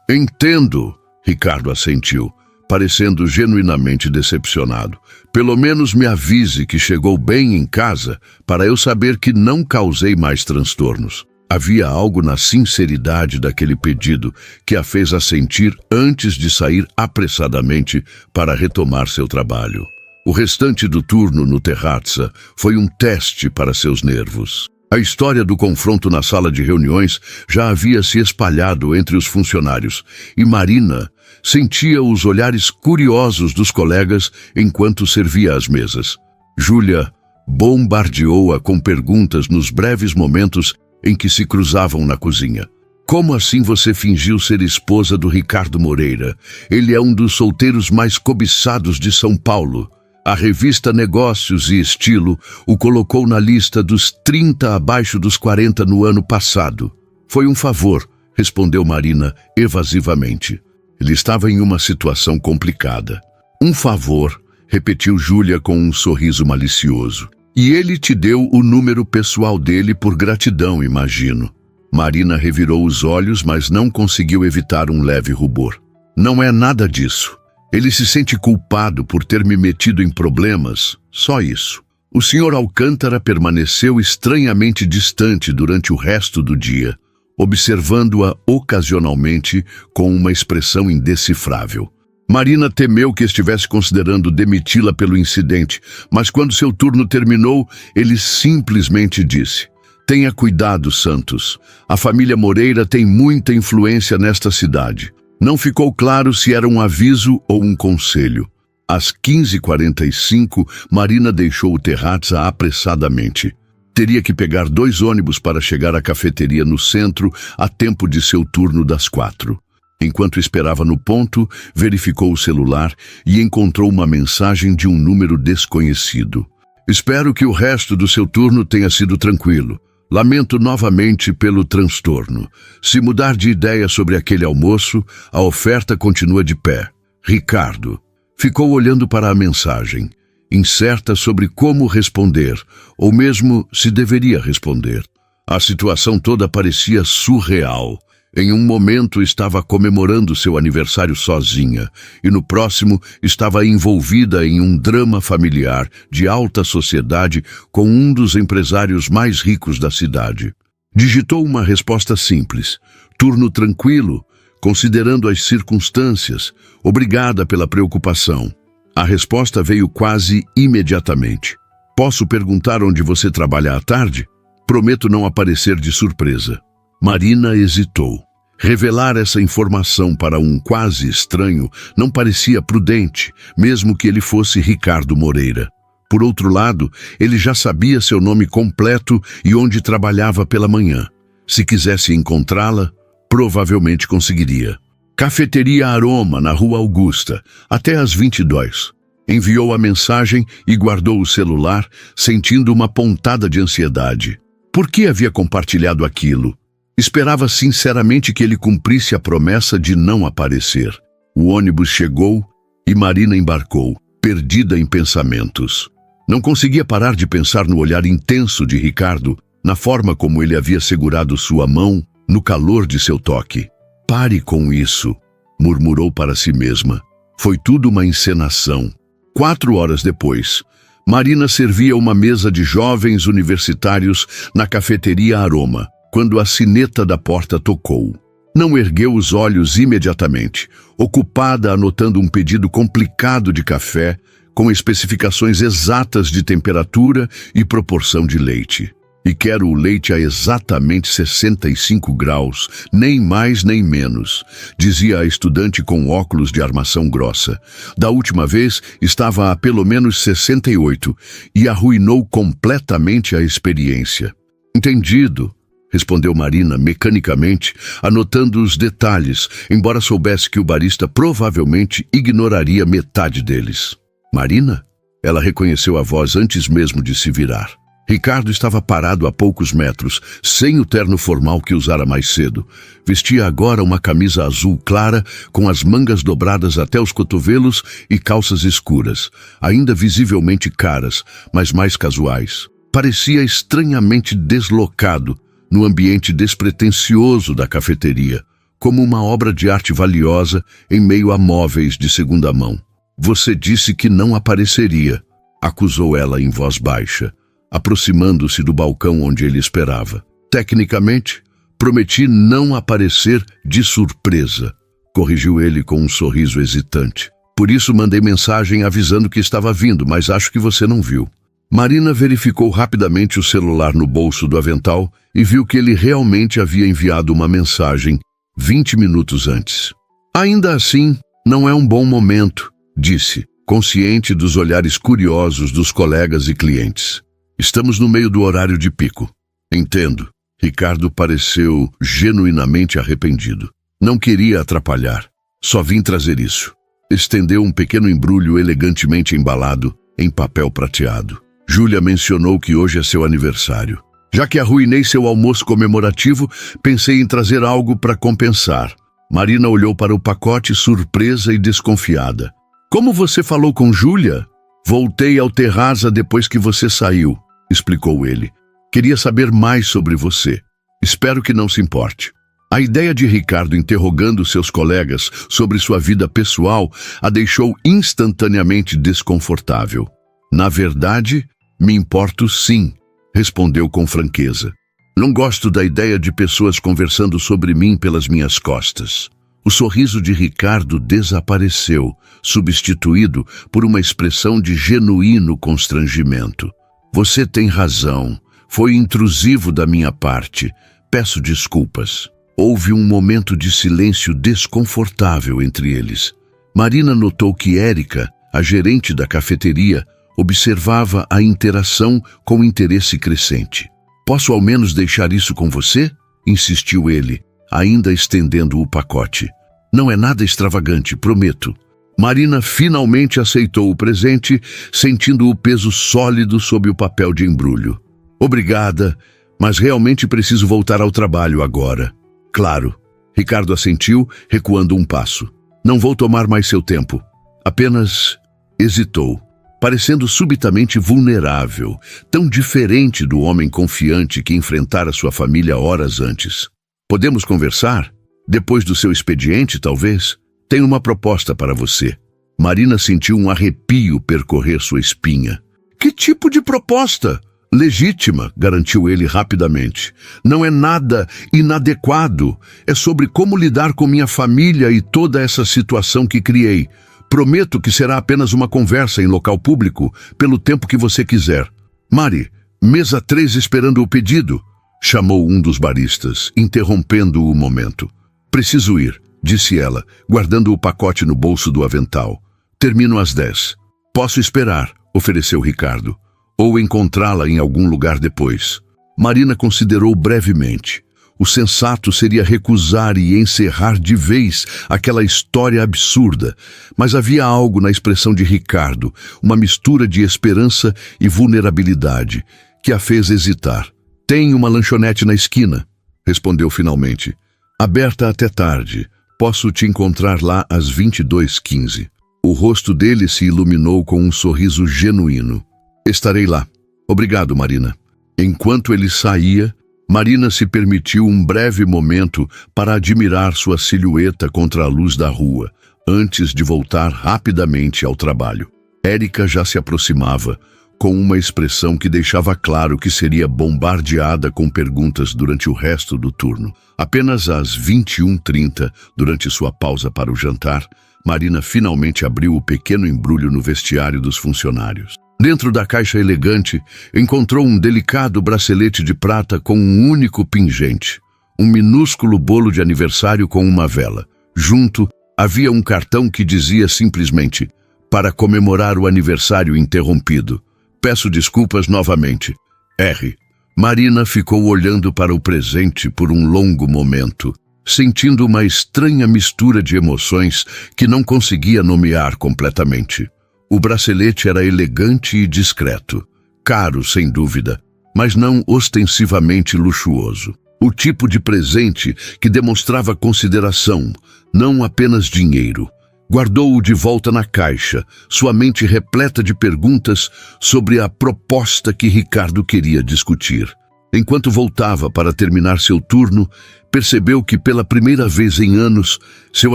Entendo, Ricardo assentiu, parecendo genuinamente decepcionado. Pelo menos me avise que chegou bem em casa, para eu saber que não causei mais transtornos. Havia algo na sinceridade daquele pedido que a fez assentir antes de sair apressadamente para retomar seu trabalho. O restante do turno no Terrazza foi um teste para seus nervos. A história do confronto na sala de reuniões já havia se espalhado entre os funcionários, e Marina sentia os olhares curiosos dos colegas enquanto servia as mesas. Júlia bombardeou-a com perguntas nos breves momentos em que se cruzavam na cozinha. Como assim você fingiu ser esposa do Ricardo Moreira? Ele é um dos solteiros mais cobiçados de São Paulo. A revista Negócios e Estilo o colocou na lista dos 30 abaixo dos 40 no ano passado. Foi um favor, respondeu Marina evasivamente. Ele estava em uma situação complicada. Um favor, repetiu Júlia com um sorriso malicioso. E ele te deu o número pessoal dele por gratidão, imagino. Marina revirou os olhos, mas não conseguiu evitar um leve rubor. Não é nada disso. Ele se sente culpado por ter me metido em problemas, só isso. O Sr. Alcântara permaneceu estranhamente distante durante o resto do dia. observando-a ocasionalmente com uma expressão indecifrável. Marina temeu que estivesse considerando demiti-la pelo incidente, mas quando seu turno terminou, ele simplesmente disse: "Tenha cuidado, Santos. A família Moreira tem muita influência nesta cidade." Não ficou claro se era um aviso ou um conselho. Às 15h45, Marina deixou o Terrazza apressadamente. Teria que pegar 2 ônibus para chegar à cafeteria no centro a tempo de seu turno das 4. Enquanto esperava no ponto, verificou o celular e encontrou uma mensagem de um número desconhecido. "Espero que o resto do seu turno tenha sido tranquilo. Lamento novamente pelo transtorno. Se mudar de ideia sobre aquele almoço, a oferta continua de pé. Ricardo." Ficou olhando para a mensagem, incerta sobre como responder, ou mesmo se deveria responder. A situação toda parecia surreal. Em um momento estava comemorando seu aniversário sozinha, e no próximo estava envolvida em um drama familiar de alta sociedade com um dos empresários mais ricos da cidade. Digitou uma resposta simples: "Turno tranquilo, considerando as circunstâncias. Obrigada pela preocupação." A resposta veio quase imediatamente: "Posso perguntar onde você trabalha à tarde? Prometo não aparecer de surpresa." Marina hesitou. Revelar essa informação para um quase estranho não parecia prudente, mesmo que ele fosse Ricardo Moreira. Por outro lado, ele já sabia seu nome completo e onde trabalhava pela manhã. Se quisesse encontrá-la, provavelmente conseguiria. Cafeteria Aroma, na Rua Augusta, até às 22. Enviou a mensagem e guardou o celular, sentindo uma pontada de ansiedade. Por que havia compartilhado aquilo? Esperava sinceramente que ele cumprisse a promessa de não aparecer. O ônibus chegou e Marina embarcou, perdida em pensamentos. Não conseguia parar de pensar no olhar intenso de Ricardo, na forma como ele havia segurado sua mão, no calor de seu toque. "Pare com isso", murmurou para si mesma. Foi tudo uma encenação. 4 horas depois, Marina servia uma mesa de jovens universitários na cafeteria Aroma, quando a sineta da porta tocou. Não ergueu os olhos imediatamente, ocupada anotando um pedido complicado de café, com especificações exatas de temperatura e proporção de leite. "E quero o leite a exatamente 65 graus, nem mais nem menos", dizia a estudante com óculos de armação grossa. Da última vez estava a pelo menos 68 e arruinou completamente a experiência. "Entendido", respondeu Marina mecanicamente, anotando os detalhes, embora soubesse que o barista provavelmente ignoraria metade deles. "Marina?" Ela reconheceu a voz antes mesmo de se virar. Ricardo estava parado a poucos metros, sem o terno formal que usara mais cedo. Vestia agora uma camisa azul clara, com as mangas dobradas até os cotovelos e calças escuras, ainda visivelmente caras, mas mais casuais. Parecia estranhamente deslocado no ambiente despretensioso da cafeteria, como uma obra de arte valiosa em meio a móveis de segunda mão. "Você disse que não apareceria", acusou ela em voz baixa, aproximando-se do balcão onde ele esperava. "Tecnicamente, prometi não aparecer de surpresa", corrigiu ele com um sorriso hesitante. "Por isso mandei mensagem avisando que estava vindo, mas acho que você não viu." Marina verificou rapidamente o celular no bolso do avental e viu que ele realmente havia enviado uma mensagem 20 minutos antes. "Ainda assim, não é um bom momento", disse, consciente dos olhares curiosos dos colegas e clientes. "Estamos no meio do horário de pico." "Entendo." Ricardo pareceu genuinamente arrependido. "Não queria atrapalhar. Só vim trazer isso." Estendeu um pequeno embrulho elegantemente embalado em papel prateado. "Júlia mencionou que hoje é seu aniversário. Já que arruinei seu almoço comemorativo, pensei em trazer algo para compensar." Marina olhou para o pacote surpresa e desconfiada. "Como você falou com Júlia?" "Voltei ao Terrazza depois que você saiu", explicou ele. "Queria saber mais sobre você. Espero que não se importe." A ideia de Ricardo interrogando seus colegas sobre sua vida pessoal a deixou instantaneamente desconfortável. "Na verdade, me importo sim", respondeu com franqueza. Não gosto da ideia de pessoas conversando sobre mim pelas minhas costas. O sorriso de Ricardo desapareceu, substituído por uma expressão de genuíno constrangimento. Você tem razão. Foi intrusivo da minha parte. Peço desculpas. Houve um momento de silêncio desconfortável entre eles. Marina notou que Érica, a gerente da cafeteria, observava a interação com interesse crescente. Posso ao menos deixar isso com você? Insistiu ele, ainda estendendo o pacote. Não é nada extravagante, prometo. Marina finalmente aceitou o presente, sentindo o peso sólido sob o papel de embrulho. Obrigada, mas realmente preciso voltar ao trabalho agora. Claro. Ricardo assentiu, recuando um passo. Não vou tomar mais seu tempo. Apenas hesitou, parecendo subitamente vulnerável, tão diferente do homem confiante que enfrentara sua família horas antes. Podemos conversar? Depois do seu expediente, talvez? Tenho uma proposta para você. Marina sentiu um arrepio percorrer sua espinha. Que tipo de proposta? Legítima, garantiu ele rapidamente. Não é nada inadequado. É sobre como lidar com minha família e toda essa situação que criei. Prometo que será apenas uma conversa em local público, pelo tempo que você quiser. Mari, mesa 3 esperando o pedido, chamou um dos baristas, interrompendo o momento. Preciso ir, disse ela, guardando o pacote no bolso do avental. Termino às 10. Posso esperar, ofereceu Ricardo. Ou encontrá-la em algum lugar depois. Marina considerou brevemente. O sensato seria recusar e encerrar de vez aquela história absurda, mas havia algo na expressão de Ricardo, uma mistura de esperança e vulnerabilidade, que a fez hesitar. Tem uma lanchonete na esquina, respondeu finalmente. Aberta até tarde. Posso te encontrar lá às 22h15. O rosto dele se iluminou com um sorriso genuíno. Estarei lá. Obrigado, Marina. Enquanto ele saía, Marina se permitiu um breve momento para admirar sua silhueta contra a luz da rua, antes de voltar rapidamente ao trabalho. Érica já se aproximava, com uma expressão que deixava claro que seria bombardeada com perguntas durante o resto do turno. Apenas às 21h30, durante sua pausa para o jantar, Marina finalmente abriu o pequeno embrulho no vestiário dos funcionários. Dentro da caixa elegante, encontrou um delicado bracelete de prata com um único pingente, um minúsculo bolo de aniversário com uma vela. Junto, havia um cartão que dizia simplesmente: para comemorar o aniversário interrompido. Peço desculpas novamente. R. Marina ficou olhando para o presente por um longo momento, sentindo uma estranha mistura de emoções que não conseguia nomear completamente. O bracelete era elegante e discreto, caro sem dúvida, mas não ostensivamente luxuoso. O tipo de presente que demonstrava consideração, não apenas dinheiro. Guardou-o de volta na caixa, sua mente repleta de perguntas sobre a proposta que Ricardo queria discutir. Enquanto voltava para terminar seu turno, percebeu que pela primeira vez em anos, seu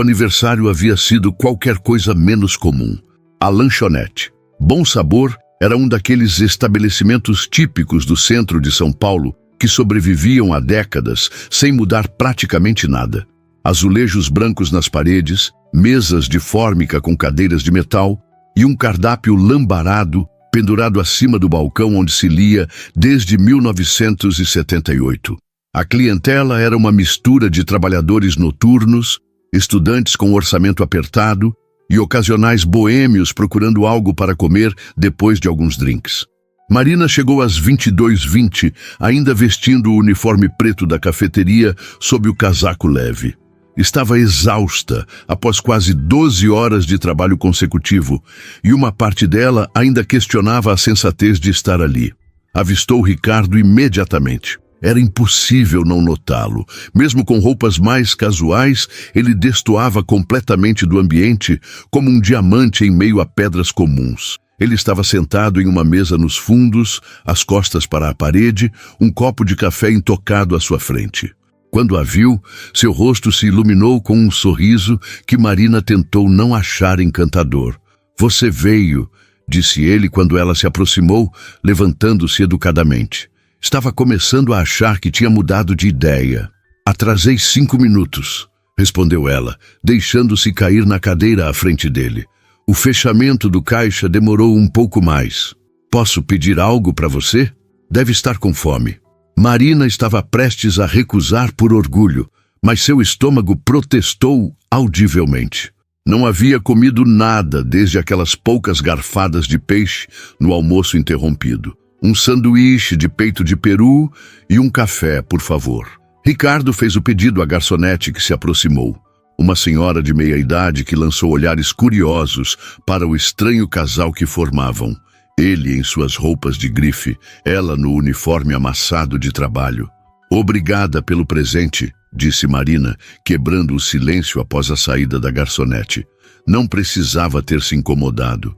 aniversário havia sido qualquer coisa menos comum. A lanchonete. Bom Sabor era um daqueles estabelecimentos típicos do centro de São Paulo que sobreviviam há décadas sem mudar praticamente nada. Azulejos brancos nas paredes, mesas de fórmica com cadeiras de metal e um cardápio lambarado pendurado acima do balcão onde se lia desde 1978. A clientela era uma mistura de trabalhadores noturnos, estudantes com orçamento apertado e ocasionais boêmios procurando algo para comer depois de alguns drinks. Marina chegou às 22h20, ainda vestindo o uniforme preto da cafeteria sob o casaco leve. Estava exausta após quase 12 horas de trabalho consecutivo, e uma parte dela ainda questionava a sensatez de estar ali. Avistou Ricardo imediatamente. Era impossível não notá-lo. Mesmo com roupas mais casuais, ele destoava completamente do ambiente, como um diamante em meio a pedras comuns. Ele estava sentado em uma mesa nos fundos, as costas para a parede, um copo de café intocado à sua frente. Quando a viu, seu rosto se iluminou com um sorriso que Marina tentou não achar encantador. Você veio, disse ele quando ela se aproximou, levantando-se educadamente. Estava começando a achar que tinha mudado de ideia. Atrasei 5 minutos, respondeu ela, deixando-se cair na cadeira à frente dele. O fechamento do caixa demorou um pouco mais. Posso pedir algo para você? Deve estar com fome. Marina estava prestes a recusar por orgulho, mas seu estômago protestou audivelmente. Não havia comido nada desde aquelas poucas garfadas de peixe no almoço interrompido. Um sanduíche de peito de peru e um café, por favor. Ricardo fez o pedido à garçonete que se aproximou. Uma senhora de meia-idade que lançou olhares curiosos para o estranho casal que formavam. Ele em suas roupas de grife, ela no uniforme amassado de trabalho. Obrigada pelo presente, disse Marina, quebrando o silêncio após a saída da garçonete. Não precisava ter se incomodado.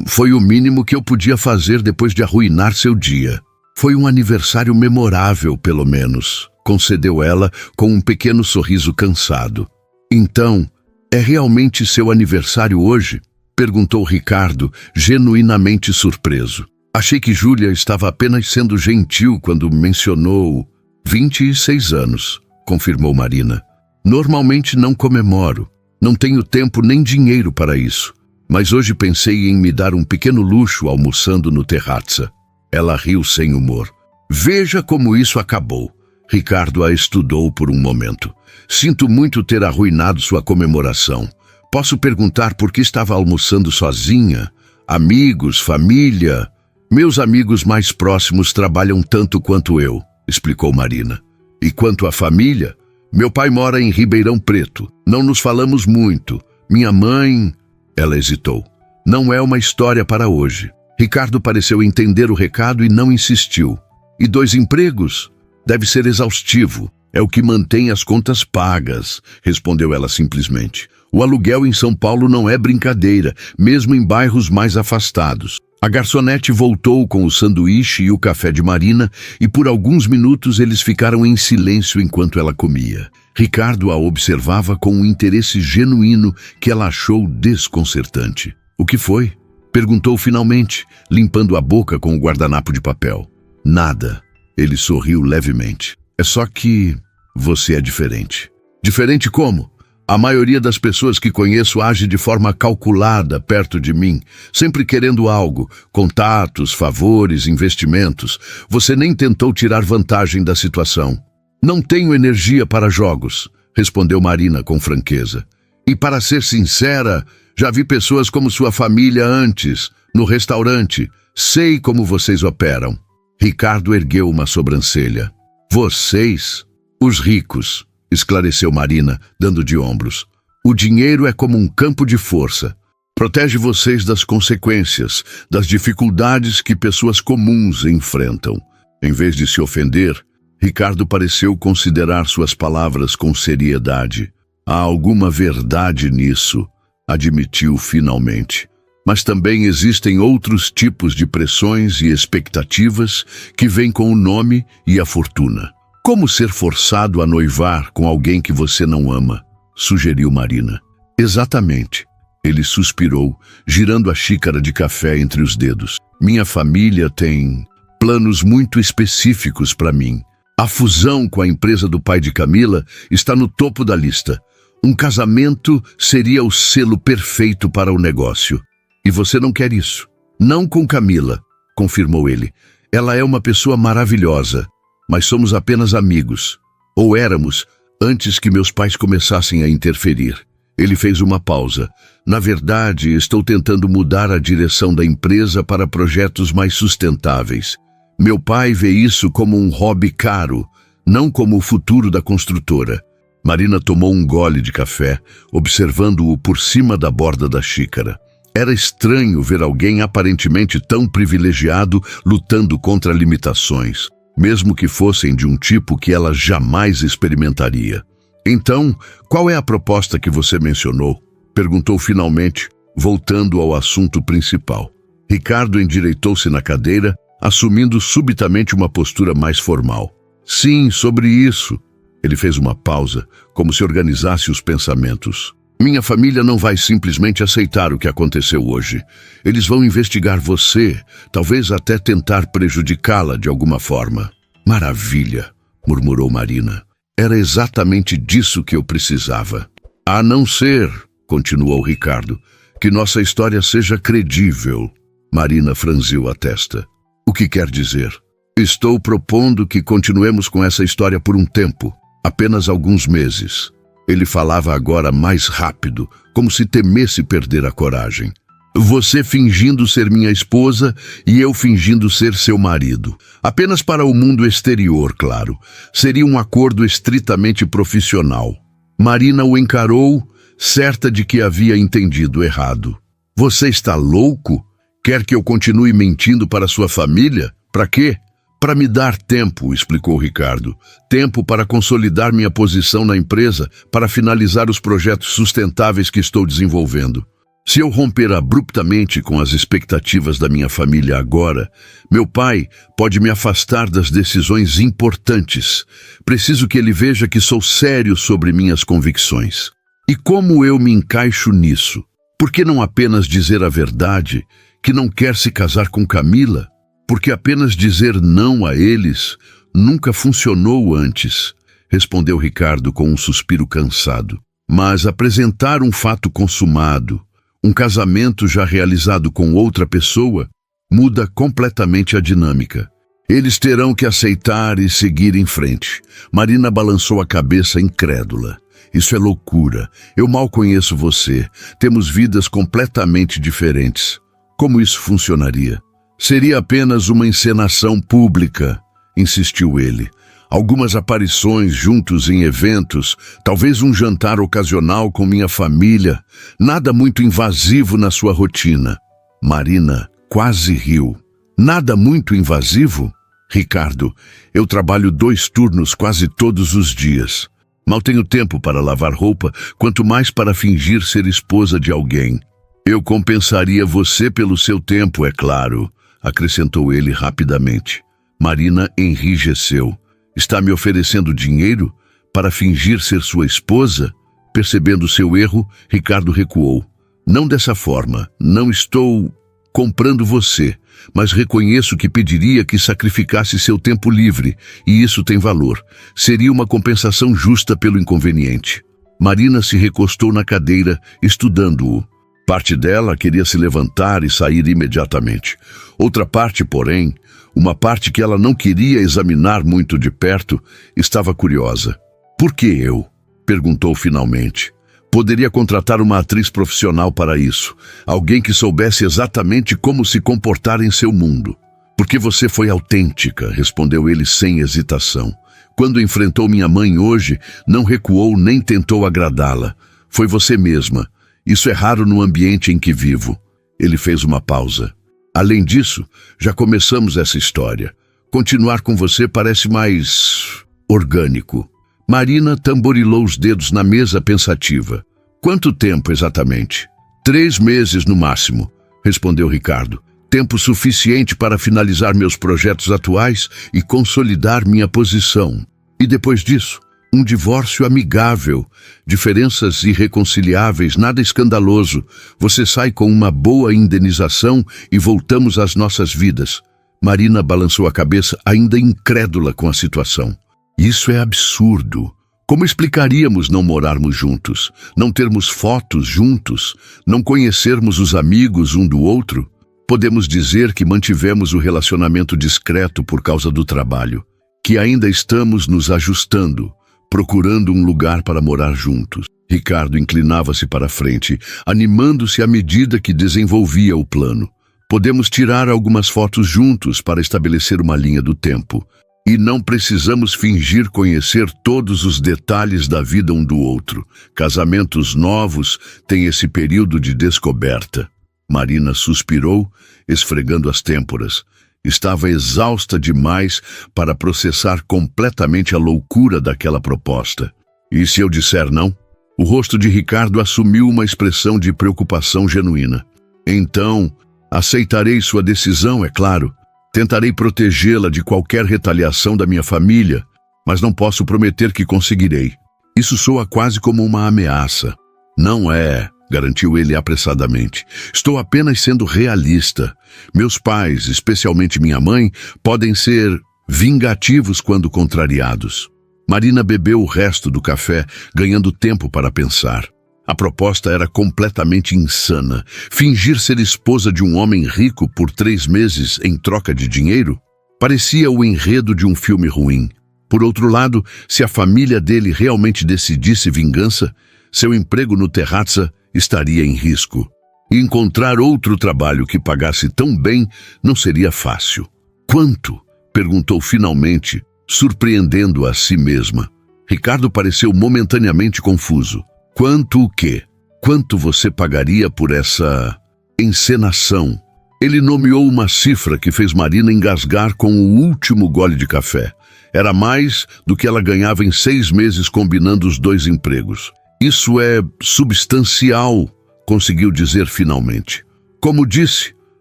Foi o mínimo que eu podia fazer depois de arruinar seu dia. Foi um aniversário memorável, pelo menos, concedeu ela com um pequeno sorriso cansado. Então, é realmente seu aniversário hoje? Perguntou Ricardo, genuinamente surpreso. Achei que Júlia estava apenas sendo gentil quando mencionou 26 anos, confirmou Marina. Normalmente não comemoro. Não tenho tempo nem dinheiro para isso. Mas hoje pensei em me dar um pequeno luxo almoçando no terrazza. Ela riu sem humor. Veja como isso acabou. Ricardo a estudou por um momento. Sinto muito ter arruinado sua comemoração. Posso perguntar por que estava almoçando sozinha? Amigos, família? Meus amigos mais próximos trabalham tanto quanto eu, explicou Marina. E quanto à família? Meu pai mora em Ribeirão Preto. Não nos falamos muito. Minha mãe... Ela hesitou. Não é uma história para hoje. Ricardo pareceu entender o recado e não insistiu. E 2 empregos? Deve ser exaustivo. É o que mantém as contas pagas, respondeu ela simplesmente. O aluguel em São Paulo não é brincadeira, mesmo em bairros mais afastados. A garçonete voltou com o sanduíche e o café de Marina e por alguns minutos eles ficaram em silêncio enquanto ela comia. Ricardo a observava com um interesse genuíno que ela achou desconcertante. O que foi? Perguntou finalmente, limpando a boca com o guardanapo de papel. Nada. Ele sorriu levemente. É só que você é diferente. Diferente como? A maioria das pessoas que conheço age de forma calculada perto de mim, sempre querendo algo, contatos, favores, investimentos. Você nem tentou tirar vantagem da situação. Não tenho energia para jogos, respondeu Marina com franqueza. E para ser sincera, já vi pessoas como sua família antes, no restaurante. Sei como vocês operam. Ricardo ergueu uma sobrancelha. Vocês? Os ricos, esclareceu Marina, dando de ombros. O dinheiro é como um campo de força. Protege vocês das consequências, das dificuldades que pessoas comuns enfrentam. Em vez de se ofender, Ricardo pareceu considerar suas palavras com seriedade. Há alguma verdade nisso, admitiu finalmente. Mas também existem outros tipos de pressões e expectativas que vêm com o nome e a fortuna. Como ser forçado a noivar com alguém que você não ama? Sugeriu Marina. Exatamente. Ele suspirou, girando a xícara de café entre os dedos. Minha família tem planos muito específicos para mim. A fusão com a empresa do pai de Camila está no topo da lista. Um casamento seria o selo perfeito para o negócio. E você não quer isso. Não com Camila, confirmou ele. Ela é uma pessoa maravilhosa, mas somos apenas amigos. Ou éramos, antes que meus pais começassem a interferir. Ele fez uma pausa. Na verdade, estou tentando mudar a direção da empresa para projetos mais sustentáveis. Meu pai vê isso como um hobby caro, não como o futuro da construtora. Marina tomou um gole de café, observando-o por cima da borda da xícara. Era estranho ver alguém aparentemente tão privilegiado lutando contra limitações, mesmo que fossem de um tipo que ela jamais experimentaria. Então, qual é a proposta que você mencionou? Perguntou finalmente, voltando ao assunto principal. Ricardo endireitou-se na cadeira, assumindo subitamente uma postura mais formal. Sim, sobre isso. Ele fez uma pausa, como se organizasse os pensamentos. Minha família não vai simplesmente aceitar o que aconteceu hoje. Eles vão investigar você, talvez até tentar prejudicá-la de alguma forma. Maravilha, murmurou Marina. Era exatamente disso que eu precisava. A não ser, continuou Ricardo, que nossa história seja credível. Marina franziu a testa. O que quer dizer? Estou propondo que continuemos com essa história por um tempo, apenas alguns meses. Ele falava agora mais rápido, como se temesse perder a coragem. Você fingindo ser minha esposa e eu fingindo ser seu marido. Apenas para o mundo exterior, claro. Seria um acordo estritamente profissional. Marina o encarou, certa de que havia entendido errado. Você está louco? Quer que eu continue mentindo para sua família? Para quê? Para me dar tempo, explicou Ricardo. Tempo para consolidar minha posição na empresa, para finalizar os projetos sustentáveis que estou desenvolvendo. Se eu romper abruptamente com as expectativas da minha família agora, meu pai pode me afastar das decisões importantes. Preciso que ele veja que sou sério sobre minhas convicções. E como eu me encaixo nisso? Por que não apenas dizer a verdade, que não quer se casar com Camila? Porque apenas dizer não a eles nunca funcionou antes, respondeu Ricardo com um suspiro cansado. Mas apresentar um fato consumado, um casamento já realizado com outra pessoa, muda completamente a dinâmica. Eles terão que aceitar e seguir em frente. Marina balançou a cabeça incrédula. Isso é loucura. Eu mal conheço você. Temos vidas completamente diferentes. Como isso funcionaria? Seria apenas uma encenação pública, insistiu ele. Algumas aparições juntos em eventos, talvez um jantar ocasional com minha família, nada muito invasivo na sua rotina. Marina quase riu. Nada muito invasivo? Ricardo, eu trabalho 2 turnos quase todos os dias. Mal tenho tempo para lavar roupa, quanto mais para fingir ser esposa de alguém. Eu compensaria você pelo seu tempo, é claro, acrescentou ele rapidamente. Marina enrijeceu. Está me oferecendo dinheiro para fingir ser sua esposa? Percebendo seu erro, Ricardo recuou. Não dessa forma, não estou comprando você, mas reconheço que pediria que sacrificasse seu tempo livre, e isso tem valor. Seria uma compensação justa pelo inconveniente. Marina se recostou na cadeira, estudando-o. Parte dela queria se levantar e sair imediatamente. Outra parte, porém, uma parte que ela não queria examinar muito de perto, estava curiosa. Por que eu? Perguntou finalmente. Poderia contratar uma atriz profissional para isso. Alguém que soubesse exatamente como se comportar em seu mundo. Porque você foi autêntica, respondeu ele sem hesitação. Quando enfrentou minha mãe hoje, não recuou nem tentou agradá-la. Foi você mesma. Isso é raro no ambiente em que vivo. Ele fez uma pausa. Além disso, já começamos essa história. Continuar com você parece mais orgânico. Marina tamborilou os dedos na mesa pensativa. Quanto tempo exatamente? 3 meses no máximo, respondeu Ricardo. Tempo suficiente para finalizar meus projetos atuais e consolidar minha posição. E depois disso, um divórcio amigável, diferenças irreconciliáveis, nada escandaloso. Você sai com uma boa indenização e voltamos às nossas vidas. Marina balançou a cabeça, ainda incrédula com a situação. Isso é absurdo. Como explicaríamos não morarmos juntos, não termos fotos juntos, não conhecermos os amigos um do outro? Podemos dizer que mantivemos o relacionamento discreto por causa do trabalho, que ainda estamos nos ajustando, procurando um lugar para morar juntos. Ricardo inclinava-se para a frente, animando-se à medida que desenvolvia o plano. Podemos tirar algumas fotos juntos para estabelecer uma linha do tempo. E não precisamos fingir conhecer todos os detalhes da vida um do outro. Casamentos novos têm esse período de descoberta. Marina suspirou, esfregando as têmporas. Estava exausta demais para processar completamente a loucura daquela proposta. E se eu disser não? O rosto de Ricardo assumiu uma expressão de preocupação genuína. Então, aceitarei sua decisão, é claro. Tentarei protegê-la de qualquer retaliação da minha família, mas não posso prometer que conseguirei. Isso soa quase como uma ameaça. Não é, garantiu ele apressadamente. Estou apenas sendo realista. Meus pais, especialmente minha mãe, podem ser vingativos quando contrariados. Marina bebeu o resto do café, ganhando tempo para pensar. A proposta era completamente insana. Fingir ser esposa de um homem rico por 3 meses em troca de dinheiro? Parecia o enredo de um filme ruim. Por outro lado, se a família dele realmente decidisse vingança, seu emprego no Terrazza estaria em risco. E encontrar outro trabalho que pagasse tão bem não seria fácil. Quanto? Perguntou finalmente, surpreendendo a si mesma. Ricardo pareceu momentaneamente confuso. Quanto o quê? Quanto você pagaria por essa encenação? Ele nomeou uma cifra que fez Marina engasgar com o último gole de café. Era mais do que ela ganhava em 6 meses combinando os 2 empregos. Isso é substancial, conseguiu dizer finalmente. Como disse,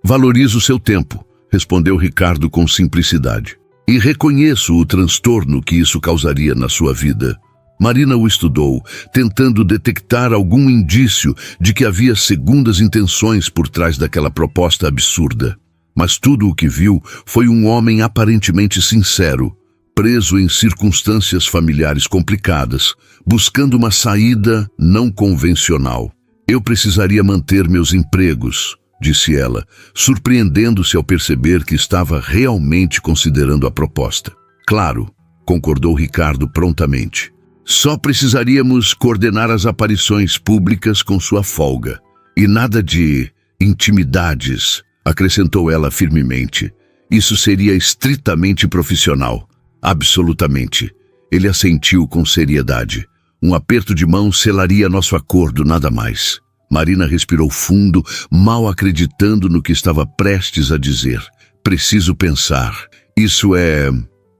valorizo o seu tempo, respondeu Ricardo com simplicidade. E reconheço o transtorno que isso causaria na sua vida. Marina o estudou, tentando detectar algum indício de que havia segundas intenções por trás daquela proposta absurda. Mas tudo o que viu foi um homem aparentemente sincero, preso em circunstâncias familiares complicadas, buscando uma saída não convencional. Eu precisaria manter meus empregos, disse ela, surpreendendo-se ao perceber que estava realmente considerando a proposta. Claro, concordou Ricardo prontamente. Só precisaríamos coordenar as aparições públicas com sua folga. E nada de intimidades, acrescentou ela firmemente. Isso seria estritamente profissional. Absolutamente. Ele assentiu com seriedade. Um aperto de mão selaria nosso acordo, nada mais. Marina respirou fundo, mal acreditando no que estava prestes a dizer. Preciso pensar. Isso é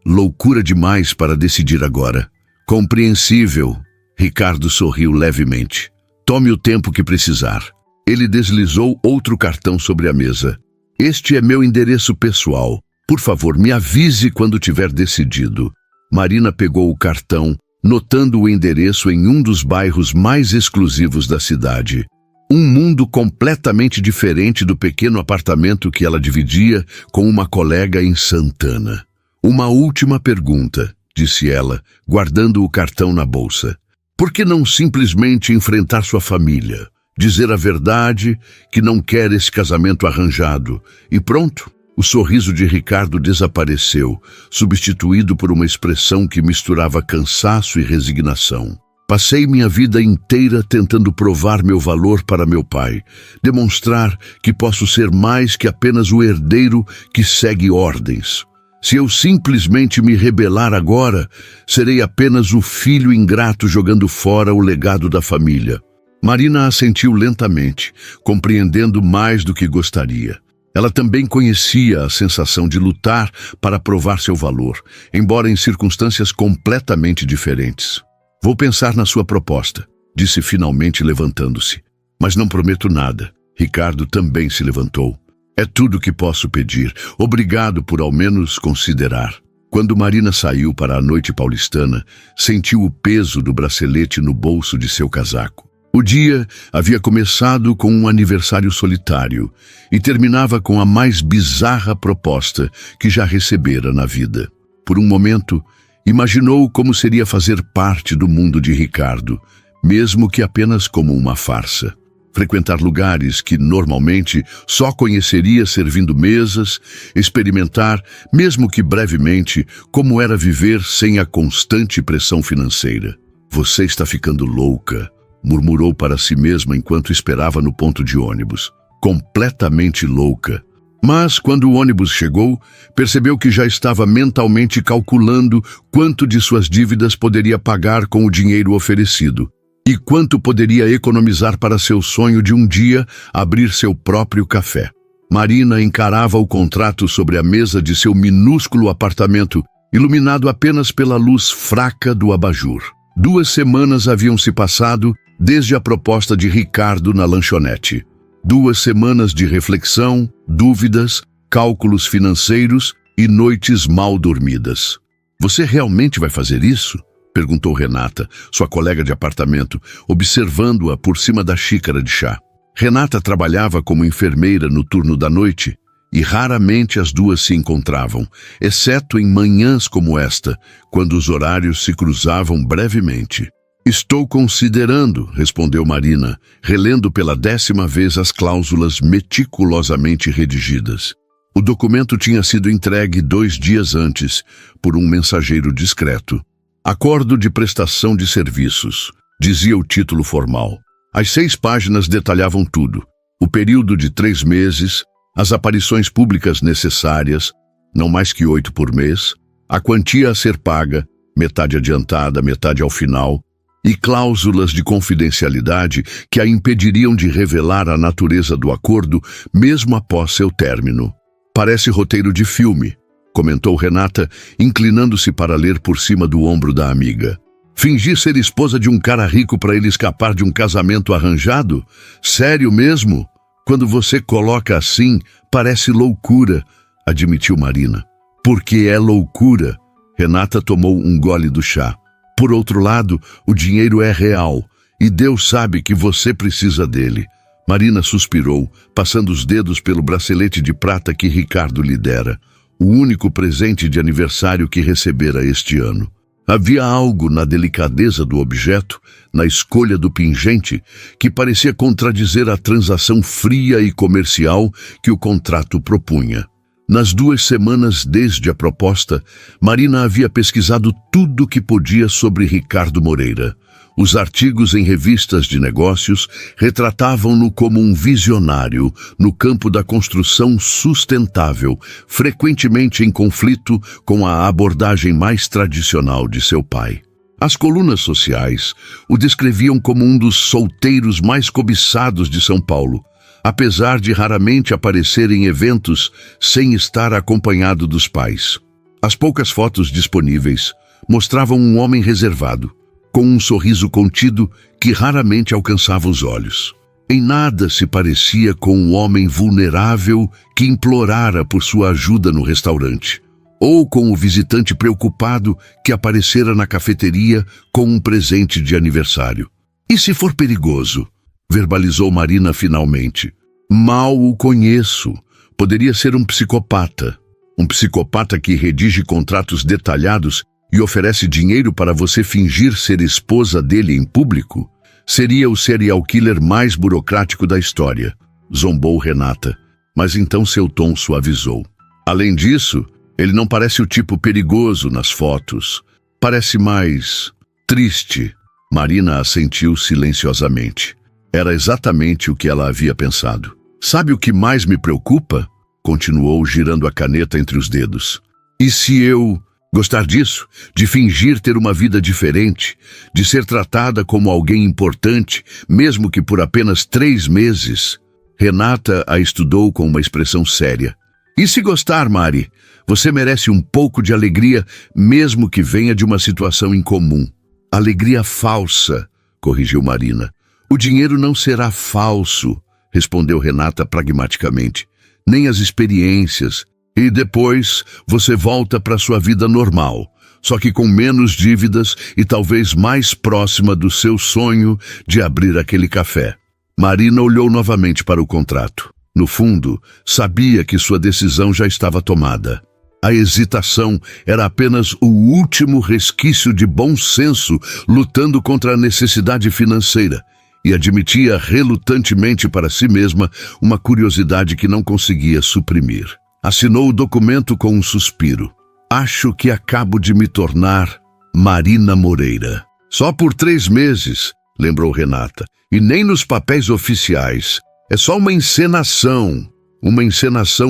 loucura demais para decidir agora. Compreensível. Ricardo sorriu levemente. Tome o tempo que precisar. Ele deslizou outro cartão sobre a mesa. Este é meu endereço pessoal. Por favor, me avise quando tiver decidido. Marina pegou o cartão, notando o endereço em um dos bairros mais exclusivos da cidade. Um mundo completamente diferente do pequeno apartamento que ela dividia com uma colega em Santana. Uma última pergunta, disse ela, guardando o cartão na bolsa. Por que não simplesmente enfrentar sua família? Dizer a verdade, que não quer esse casamento arranjado. E pronto. O sorriso de Ricardo desapareceu, substituído por uma expressão que misturava cansaço e resignação. Passei minha vida inteira tentando provar meu valor para meu pai, demonstrar que posso ser mais que apenas o herdeiro que segue ordens. Se eu simplesmente me rebelar agora, serei apenas o filho ingrato jogando fora o legado da família. Marina assentiu lentamente, compreendendo mais do que gostaria. Ela também conhecia a sensação de lutar para provar seu valor, embora em circunstâncias completamente diferentes. Vou pensar na sua proposta, disse finalmente levantando-se. Mas não prometo nada. Ricardo também se levantou. É tudo o que posso pedir. Obrigado por ao menos considerar. Quando Marina saiu para a noite paulistana, sentiu o peso do bracelete no bolso de seu casaco. O dia havia começado com um aniversário solitário e terminava com a mais bizarra proposta que já recebera na vida. Por um momento, imaginou como seria fazer parte do mundo de Ricardo, mesmo que apenas como uma farsa. Frequentar lugares que normalmente só conheceria servindo mesas, experimentar, mesmo que brevemente, como era viver sem a constante pressão financeira. Você está ficando louca, murmurou para si mesma enquanto esperava no ponto de ônibus. Completamente louca. Mas, quando o ônibus chegou, percebeu que já estava mentalmente calculando quanto de suas dívidas poderia pagar com o dinheiro oferecido e quanto poderia economizar para seu sonho de um dia abrir seu próprio café. Marina encarava o contrato sobre a mesa de seu minúsculo apartamento, iluminado apenas pela luz fraca do abajur. 2 semanas haviam se passado desde a proposta de Ricardo na lanchonete. 2 semanas de reflexão, dúvidas, cálculos financeiros e noites mal dormidas. Você realmente vai fazer isso? Perguntou Renata, sua colega de apartamento, observando-a por cima da xícara de chá. Renata trabalhava como enfermeira no turno da noite e raramente as duas se encontravam, exceto em manhãs como esta, quando os horários se cruzavam brevemente. Estou considerando, respondeu Marina, relendo pela 10ª vez as cláusulas meticulosamente redigidas. O documento tinha sido entregue 2 dias antes, por um mensageiro discreto. Acordo de prestação de serviços, dizia o título formal. As 6 páginas detalhavam tudo. O período de 3 meses, as aparições públicas necessárias, não mais que 8 por mês, a quantia a ser paga, metade adiantada, metade ao final, e cláusulas de confidencialidade que a impediriam de revelar a natureza do acordo mesmo após seu término. Parece roteiro de filme, comentou Renata, inclinando-se para ler por cima do ombro da amiga. Fingir ser esposa de um cara rico para ele escapar de um casamento arranjado? Sério mesmo? Quando você coloca assim, parece loucura, admitiu Marina. Porque é loucura. Renata tomou um gole do chá. Por outro lado, o dinheiro é real, e Deus sabe que você precisa dele. Marina suspirou, passando os dedos pelo bracelete de prata que Ricardo lhe dera, o único presente de aniversário que recebera este ano. Havia algo na delicadeza do objeto, na escolha do pingente, que parecia contradizer a transação fria e comercial que o contrato propunha. Nas 2 semanas desde a proposta, Marina havia pesquisado tudo o que podia sobre Ricardo Moreira. Os artigos em revistas de negócios retratavam-no como um visionário no campo da construção sustentável, frequentemente em conflito com a abordagem mais tradicional de seu pai. As colunas sociais o descreviam como um dos solteiros mais cobiçados de São Paulo, apesar de raramente aparecer em eventos sem estar acompanhado dos pais. As poucas fotos disponíveis mostravam um homem reservado, com um sorriso contido que raramente alcançava os olhos. Em nada se parecia com um homem vulnerável que implorara por sua ajuda no restaurante, ou com o visitante preocupado que aparecera na cafeteria com um presente de aniversário. E se for perigoso? Verbalizou Marina finalmente. Mal o conheço. Poderia ser um psicopata. Um psicopata que redige contratos detalhados e oferece dinheiro para você fingir ser esposa dele em público? Seria o serial killer mais burocrático da história, zombou Renata, mas então seu tom suavizou. Além disso, ele não parece o tipo perigoso nas fotos. Parece mais triste. Marina assentiu silenciosamente. Era exatamente o que ela havia pensado. Sabe o que mais me preocupa? Continuou, girando a caneta entre os dedos. E se eu gostar disso? De fingir ter uma vida diferente? De ser tratada como alguém importante, mesmo que por apenas 3 meses? Renata a estudou com uma expressão séria. E se gostar, Mari? Você merece um pouco de alegria, mesmo que venha de uma situação incomum. Alegria falsa, corrigiu Marina. O dinheiro não será falso, respondeu Renata pragmaticamente. Nem as experiências. E depois você volta para sua vida normal, só que com menos dívidas e talvez mais próxima do seu sonho de abrir aquele café. Marina olhou novamente para o contrato. No fundo, sabia que sua decisão já estava tomada. A hesitação era apenas o último resquício de bom senso lutando contra a necessidade financeira, e admitia relutantemente para si mesma uma curiosidade que não conseguia suprimir. Assinou o documento com um suspiro. Acho que acabo de me tornar Marina Moreira. Só por 3 meses, lembrou Renata, e nem nos papéis oficiais. É só uma encenação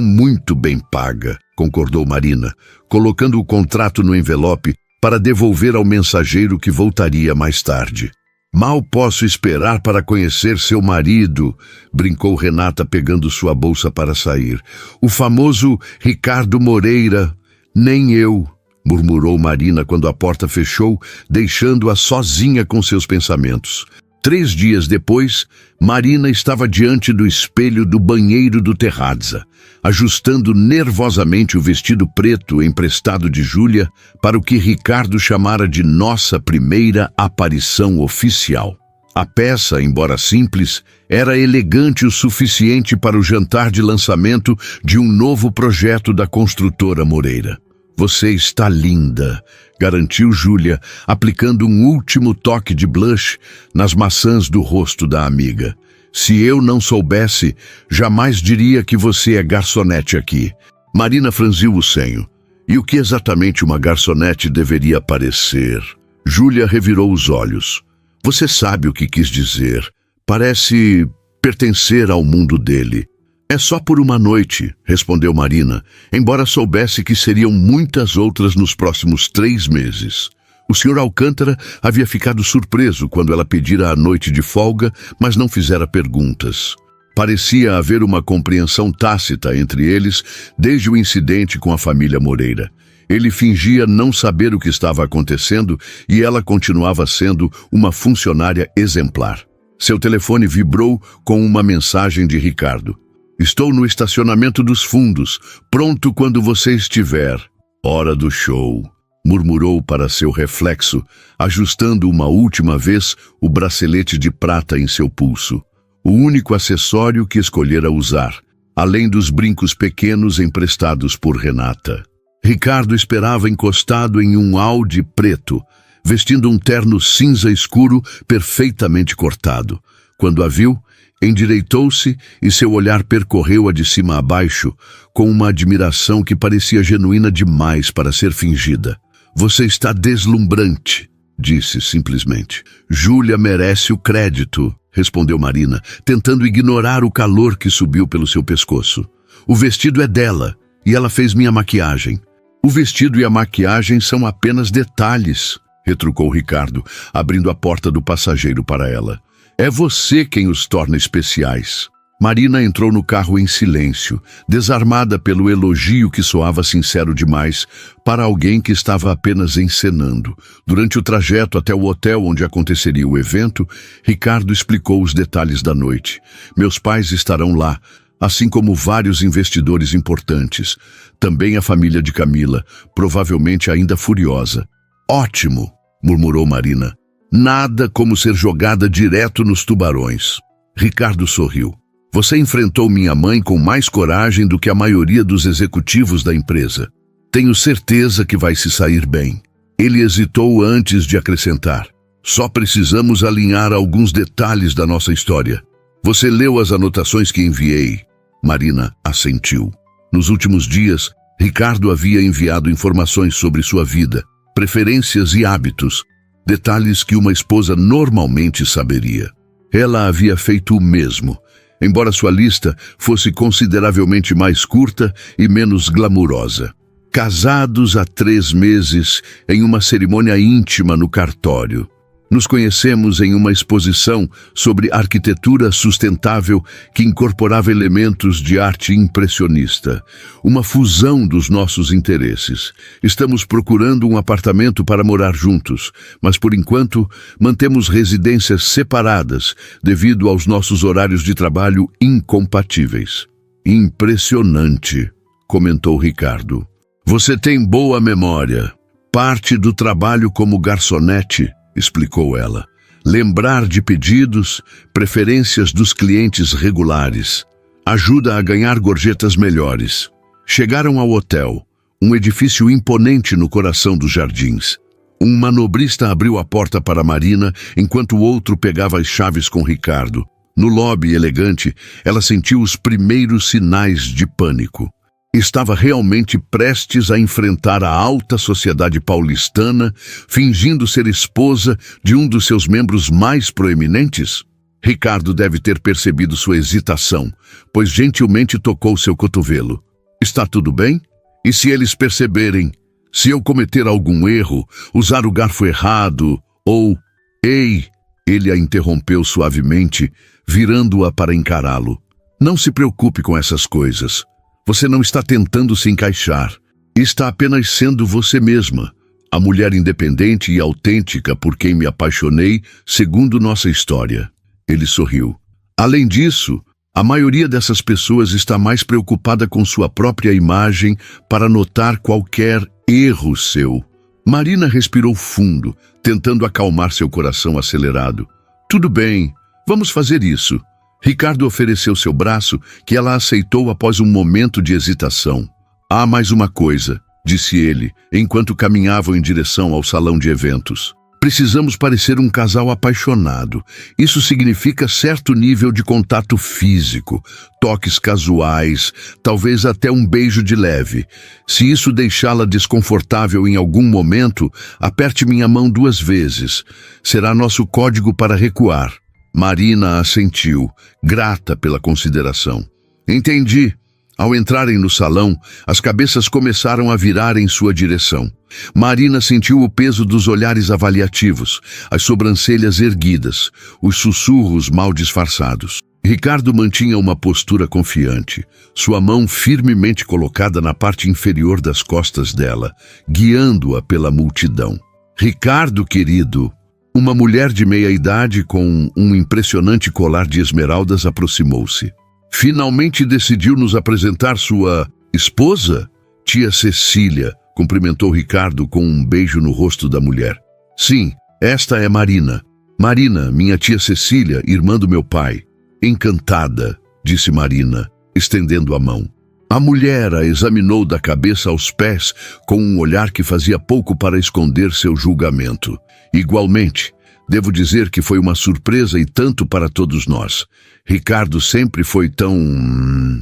muito bem paga, concordou Marina, colocando o contrato no envelope para devolver ao mensageiro que voltaria mais tarde. Mal posso esperar para conhecer seu marido, brincou Renata pegando sua bolsa para sair. O famoso Ricardo Moreira. Nem eu, murmurou Marina quando a porta fechou, deixando-a sozinha com seus pensamentos. 3 dias depois, Marina estava diante do espelho do banheiro do Terrazza, ajustando nervosamente o vestido preto emprestado de Júlia para o que Ricardo chamara de nossa primeira aparição oficial. A peça, embora simples, era elegante o suficiente para o jantar de lançamento de um novo projeto da construtora Moreira. Você está linda, garantiu Júlia, aplicando um último toque de blush nas maçãs do rosto da amiga. Se eu não soubesse, jamais diria que você é garçonete aqui. Marina franziu o senho. E o que exatamente uma garçonete deveria parecer? Júlia revirou os olhos. Você sabe o que quis dizer. Parece pertencer ao mundo dele. É só por uma noite, respondeu Marina, embora soubesse que seriam muitas outras nos próximos 3 meses. O Sr. Alcântara havia ficado surpreso quando ela pedira a noite de folga, mas não fizera perguntas. Parecia haver uma compreensão tácita entre eles desde o incidente com a família Moreira. Ele fingia não saber o que estava acontecendo e ela continuava sendo uma funcionária exemplar. Seu telefone vibrou com uma mensagem de Ricardo. Estou no estacionamento dos fundos, pronto quando você estiver. Hora do show, murmurou para seu reflexo, ajustando uma última vez o bracelete de prata em seu pulso. O único acessório que escolhera usar, além dos brincos pequenos emprestados por Renata. Ricardo esperava encostado em um Audi preto, vestindo um terno cinza escuro perfeitamente cortado. Quando a viu, endireitou-se e seu olhar percorreu-a de cima a baixo com uma admiração que parecia genuína demais para ser fingida. Você está deslumbrante, disse simplesmente. Júlia merece o crédito, respondeu Marina, tentando ignorar o calor que subiu pelo seu pescoço. O vestido é dela e ela fez minha maquiagem. O vestido e a maquiagem são apenas detalhes, retrucou Ricardo, abrindo a porta do passageiro para ela. É você quem os torna especiais. Marina entrou no carro em silêncio, desarmada pelo elogio que soava sincero demais para alguém que estava apenas encenando. Durante o trajeto até o hotel onde aconteceria o evento, Ricardo explicou os detalhes da noite. Meus pais estarão lá, assim como vários investidores importantes. Também a família de Camila, provavelmente ainda furiosa. Ótimo, murmurou Marina. Nada como ser jogada direto nos tubarões. Ricardo sorriu. Você enfrentou minha mãe com mais coragem do que a maioria dos executivos da empresa. Tenho certeza que vai se sair bem. Ele hesitou antes de acrescentar. Só precisamos alinhar alguns detalhes da nossa história. Você leu as anotações que enviei? Marina assentiu. Nos últimos dias, Ricardo havia enviado informações sobre sua vida, preferências e hábitos, detalhes que uma esposa normalmente saberia. Ela havia feito o mesmo, embora sua lista fosse consideravelmente mais curta e menos glamurosa. Casados há 3 meses em uma cerimônia íntima no cartório. Nos conhecemos em uma exposição sobre arquitetura sustentável que incorporava elementos de arte impressionista. Uma fusão dos nossos interesses. Estamos procurando um apartamento para morar juntos, mas por enquanto mantemos residências separadas devido aos nossos horários de trabalho incompatíveis. Impressionante, comentou Ricardo. Você tem boa memória. Parte do trabalho como garçonete, explicou ela. Lembrar de pedidos, preferências dos clientes regulares. Ajuda a ganhar gorjetas melhores. Chegaram ao hotel, um edifício imponente no coração dos jardins. Um manobrista abriu a porta para Marina, enquanto o outro pegava as chaves com Ricardo. No lobby elegante, ela sentiu os primeiros sinais de pânico. Estava realmente prestes a enfrentar a alta sociedade paulistana, fingindo ser esposa de um dos seus membros mais proeminentes? Ricardo deve ter percebido sua hesitação, pois gentilmente tocou seu cotovelo. Está tudo bem? E se eles perceberem? Se eu cometer algum erro, usar o garfo errado, ou... Ei! Ele a interrompeu suavemente, virando-a para encará-lo. Não se preocupe com essas coisas. Você não está tentando se encaixar. Está apenas sendo você mesma. a mulher independente e autêntica por quem me apaixonei, segundo nossa história. Ele sorriu. Além disso, a maioria dessas pessoas está mais preocupada com sua própria imagem para notar qualquer erro seu. Marina respirou fundo, tentando acalmar seu coração acelerado. Tudo bem, vamos fazer isso. Ricardo ofereceu seu braço, que ela aceitou após um momento de hesitação. Há mais uma coisa, disse ele, enquanto caminhavam em direção ao salão de eventos. Precisamos parecer um casal apaixonado. Isso significa certo nível de contato físico, toques casuais, talvez até um beijo de leve. Se isso deixá-la desconfortável em algum momento, aperte minha mão 2 vezes. Será nosso código para recuar. Marina assentiu, grata pela consideração. Entendi. Ao entrarem no salão, as cabeças começaram a virar em sua direção. Marina sentiu o peso dos olhares avaliativos, as sobrancelhas erguidas, os sussurros mal disfarçados. Ricardo mantinha uma postura confiante, sua mão firmemente colocada na parte inferior das costas dela, guiando-a pela multidão. Ricardo, querido, uma mulher de meia-idade com um impressionante colar de esmeraldas aproximou-se. Finalmente decidiu nos apresentar sua esposa? Tia Cecília, cumprimentou Ricardo com um beijo no rosto da mulher. Sim, esta é Marina. Marina, minha tia Cecília, irmã do meu pai. Encantada, disse Marina, estendendo a mão. A mulher a examinou da cabeça aos pés com um olhar que fazia pouco para esconder seu julgamento. Igualmente, devo dizer que foi uma surpresa e tanto para todos nós. Ricardo sempre foi tão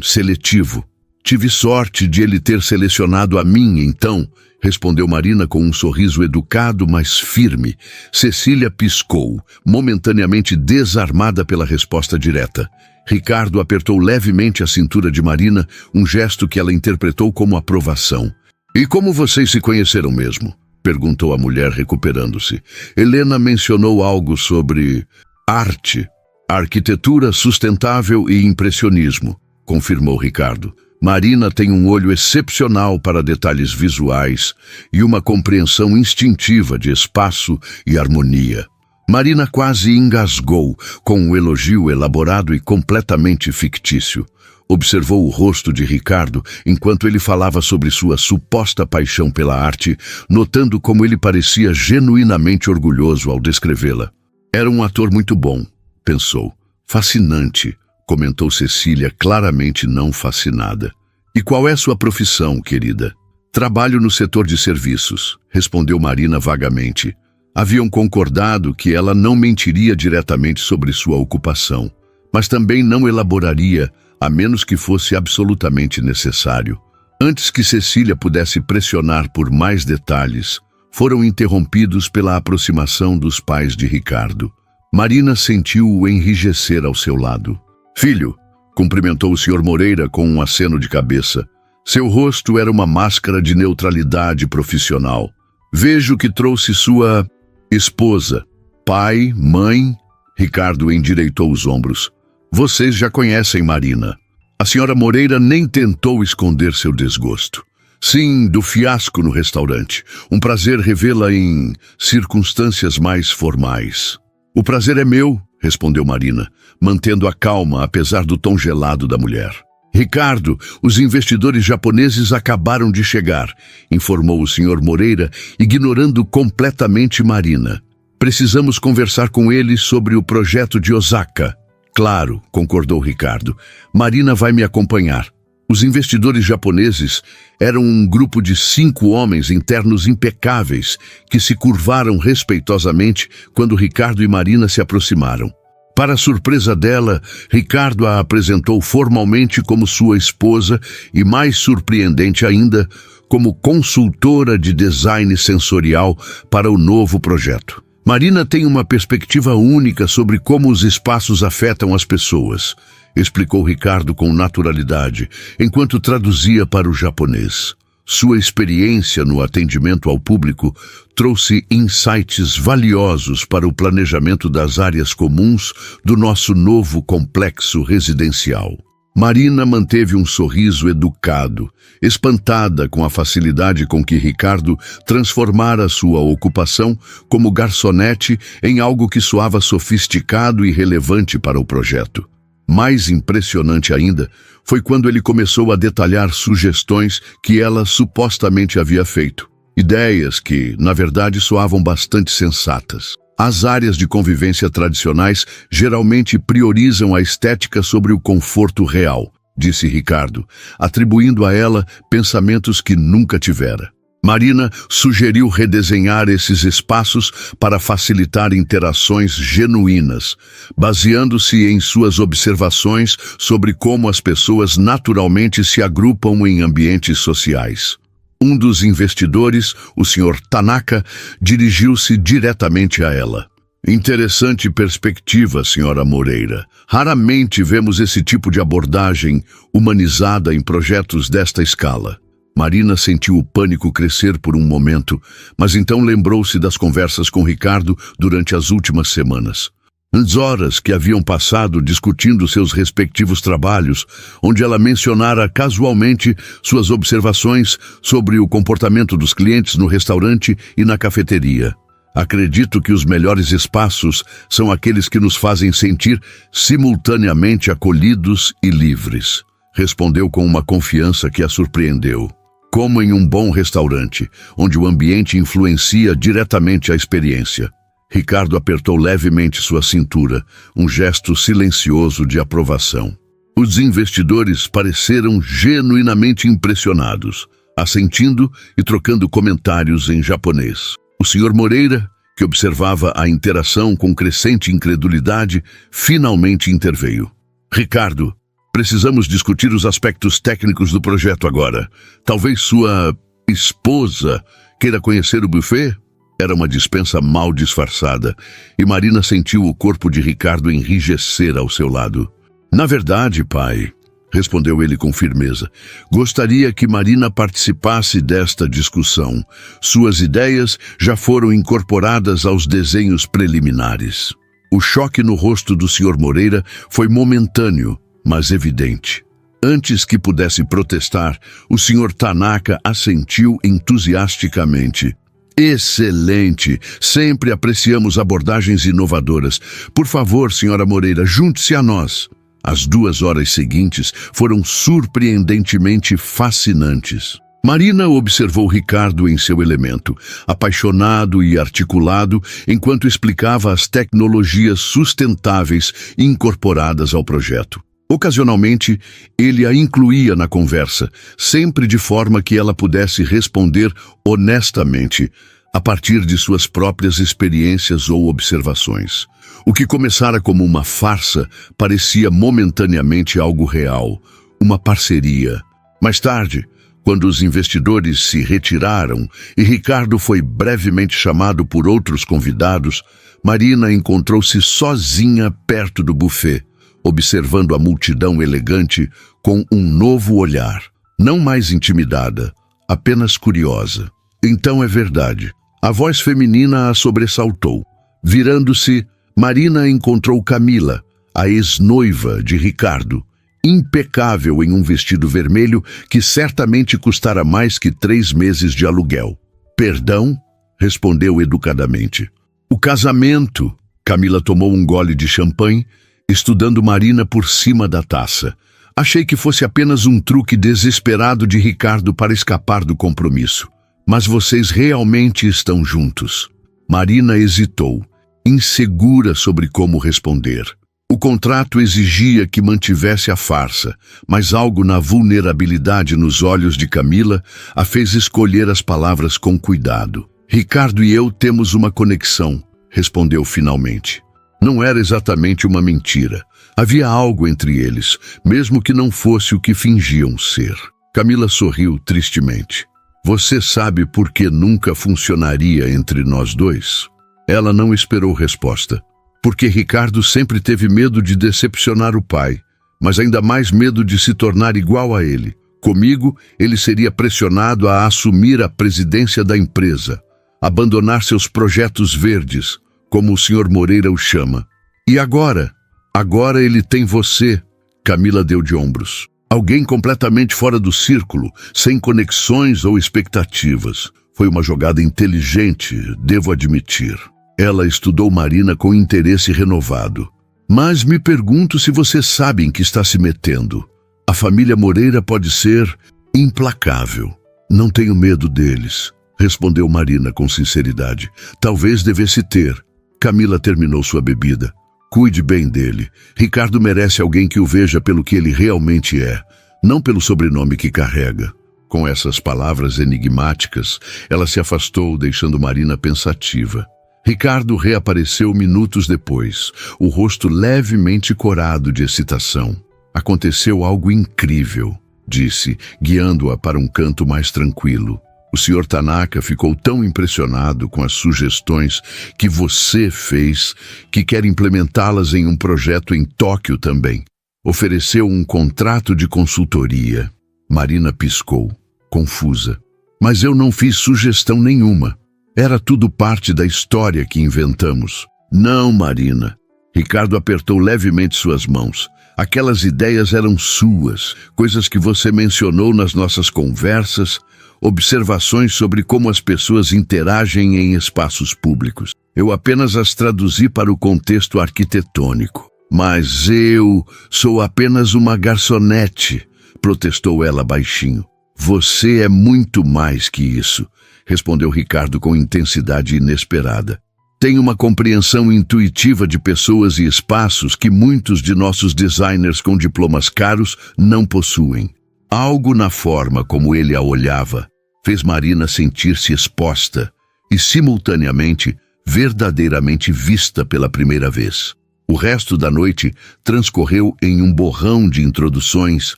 seletivo. Tive sorte de ele ter selecionado a mim, então, respondeu Marina com um sorriso educado, mas firme. Cecília piscou, momentaneamente desarmada pela resposta direta. Ricardo apertou levemente a cintura de Marina, um gesto que ela interpretou como aprovação. E como vocês se conheceram mesmo? Perguntou a mulher, recuperando-se. Helena mencionou algo sobre arte, arquitetura sustentável e impressionismo, confirmou Ricardo. Marina tem um olho excepcional para detalhes visuais e uma compreensão instintiva de espaço e harmonia. Marina quase engasgou com um elogio elaborado e completamente fictício. Observou o rosto de Ricardo enquanto ele falava sobre sua suposta paixão pela arte, notando como ele parecia genuinamente orgulhoso ao descrevê-la. Era um ator muito bom, pensou. Fascinante, comentou Cecília, claramente não fascinada. E qual é sua profissão, querida? Trabalho no setor de serviços, respondeu Marina vagamente. Haviam concordado que ela não mentiria diretamente sobre sua ocupação, mas também não elaboraria, a menos que fosse absolutamente necessário. Antes que Cecília pudesse pressionar por mais detalhes, foram interrompidos pela aproximação dos pais de Ricardo. Marina sentiu-o enrijecer ao seu lado. Filho, cumprimentou o Sr. Moreira com um aceno de cabeça. Seu rosto era uma máscara de neutralidade profissional. Vejo que trouxe sua esposa. Pai, mãe... Ricardo endireitou os ombros. Vocês já conhecem Marina. A senhora Moreira nem tentou esconder seu desgosto. Sim, do fiasco no restaurante. Um prazer revê-la em circunstâncias mais formais. O prazer é meu, respondeu Marina, mantendo a calma apesar do tom gelado da mulher. Ricardo, os investidores japoneses acabaram de chegar, informou o Sr. Moreira, ignorando completamente Marina. Precisamos conversar com eles sobre o projeto de Osaka. Claro, concordou Ricardo. Marina vai me acompanhar. Os investidores japoneses eram um grupo de 5 homens internos impecáveis que se curvaram respeitosamente quando Ricardo e Marina se aproximaram. Para surpresa dela, Ricardo a apresentou formalmente como sua esposa e, mais surpreendente ainda, como consultora de design sensorial para o novo projeto. Marina tem uma perspectiva única sobre como os espaços afetam as pessoas, explicou Ricardo com naturalidade, enquanto traduzia para o japonês. Sua experiência no atendimento ao público trouxe insights valiosos para o planejamento das áreas comuns do nosso novo complexo residencial. Marina manteve um sorriso educado, espantada com a facilidade com que Ricardo transformara sua ocupação como garçonete em algo que soava sofisticado e relevante para o projeto. Mais impressionante ainda foi quando ele começou a detalhar sugestões que ela supostamente havia feito. Ideias que, na verdade, soavam bastante sensatas. As áreas de convivência tradicionais geralmente priorizam a estética sobre o conforto real, disse Ricardo, atribuindo a ela pensamentos que nunca tivera. Marina sugeriu redesenhar esses espaços para facilitar interações genuínas, baseando-se em suas observações sobre como as pessoas naturalmente se agrupam em ambientes sociais. Um dos investidores, o Sr. Tanaka, dirigiu-se diretamente a ela. Interessante perspectiva, Sra. Moreira. Raramente vemos esse tipo de abordagem humanizada em projetos desta escala. Marina sentiu o pânico crescer por um momento, mas então lembrou-se das conversas com Ricardo durante as últimas semanas. As horas que haviam passado discutindo seus respectivos trabalhos, onde ela mencionara casualmente suas observações sobre o comportamento dos clientes no restaurante e na cafeteria. Acredito que os melhores espaços são aqueles que nos fazem sentir simultaneamente acolhidos e livres, respondeu com uma confiança que a surpreendeu. Como em um bom restaurante, onde o ambiente influencia diretamente a experiência. Ricardo apertou levemente sua cintura, um gesto silencioso de aprovação. Os investidores pareceram genuinamente impressionados, assentindo e trocando comentários em japonês. O Sr. Moreira, que observava a interação com crescente incredulidade, finalmente interveio. Ricardo, precisamos discutir os aspectos técnicos do projeto agora. Talvez sua esposa queira conhecer o buffet? Era uma dispensa mal disfarçada, e Marina sentiu o corpo de Ricardo enrijecer ao seu lado. Na verdade, pai, respondeu ele com firmeza, gostaria que Marina participasse desta discussão. Suas ideias já foram incorporadas aos desenhos preliminares. O choque no rosto do Sr. Moreira foi momentâneo, mas evidente. Antes que pudesse protestar, o Sr. Tanaka assentiu entusiasticamente. Excelente! Sempre apreciamos abordagens inovadoras. Por favor, Sra. Moreira, junte-se a nós. As 2 horas seguintes foram surpreendentemente fascinantes. Marina observou Ricardo em seu elemento, apaixonado e articulado, enquanto explicava as tecnologias sustentáveis incorporadas ao projeto. Ocasionalmente, ele a incluía na conversa, sempre de forma que ela pudesse responder honestamente, a partir de suas próprias experiências ou observações. O que começara como uma farsa parecia momentaneamente algo real, uma parceria. Mais tarde, quando os investidores se retiraram e Ricardo foi brevemente chamado por outros convidados, Marina encontrou-se sozinha perto do buffet, observando a multidão elegante com um novo olhar, não mais intimidada, apenas curiosa. Então é verdade. A voz feminina a sobressaltou. Virando-se, Marina encontrou Camila, a ex-noiva de Ricardo, impecável em um vestido vermelho que certamente custara mais que 3 meses de aluguel. Perdão? Respondeu educadamente. O casamento. Camila tomou um gole de champanhe, estudando Marina por cima da taça. Achei que fosse apenas um truque desesperado de Ricardo para escapar do compromisso. Mas vocês realmente estão juntos. Marina hesitou, insegura sobre como responder. O contrato exigia que mantivesse a farsa, mas algo na vulnerabilidade nos olhos de Camila a fez escolher as palavras com cuidado. Ricardo e eu temos uma conexão, respondeu finalmente. Não era exatamente uma mentira. Havia algo entre eles, mesmo que não fosse o que fingiam ser. Camila sorriu tristemente. Você sabe por que nunca funcionaria entre nós dois? Ela não esperou resposta. Porque Ricardo sempre teve medo de decepcionar o pai, mas ainda mais medo de se tornar igual a ele. Comigo, ele seria pressionado a assumir a presidência da empresa, abandonar seus projetos verdes, como o Sr. Moreira o chama. E agora? Agora ele tem você. Camila deu de ombros. Alguém completamente fora do círculo, sem conexões ou expectativas. Foi uma jogada inteligente, devo admitir. Ela estudou Marina com interesse renovado. Mas me pergunto se você sabe em que está se metendo. A família Moreira pode ser implacável. Não tenho medo deles, respondeu Marina com sinceridade. Talvez devesse ter. Camila terminou sua bebida. Cuide bem dele. Ricardo merece alguém que o veja pelo que ele realmente é, não pelo sobrenome que carrega. Com essas palavras enigmáticas, ela se afastou, deixando Marina pensativa. Ricardo reapareceu minutos depois, o rosto levemente corado de excitação. Aconteceu algo incrível, disse, guiando-a para um canto mais tranquilo. O Sr. Tanaka ficou tão impressionado com as sugestões que você fez que quer implementá-las em um projeto em Tóquio também. Ofereceu um contrato de consultoria. Marina piscou, confusa. Mas eu não fiz sugestão nenhuma. Era tudo parte da história que inventamos. Não, Marina. Ricardo apertou levemente suas mãos. Aquelas ideias eram suas, coisas que você mencionou nas nossas conversas, observações sobre como as pessoas interagem em espaços públicos. Eu apenas as traduzi para o contexto arquitetônico. Mas eu sou apenas uma garçonete, protestou ela baixinho. Você é muito mais que isso, respondeu Ricardo com intensidade inesperada. Tem uma compreensão intuitiva de pessoas e espaços que muitos de nossos designers com diplomas caros não possuem. Algo na forma como ele a olhava fez Marina sentir-se exposta e, simultaneamente, verdadeiramente vista pela primeira vez. O resto da noite transcorreu em um borrão de introduções,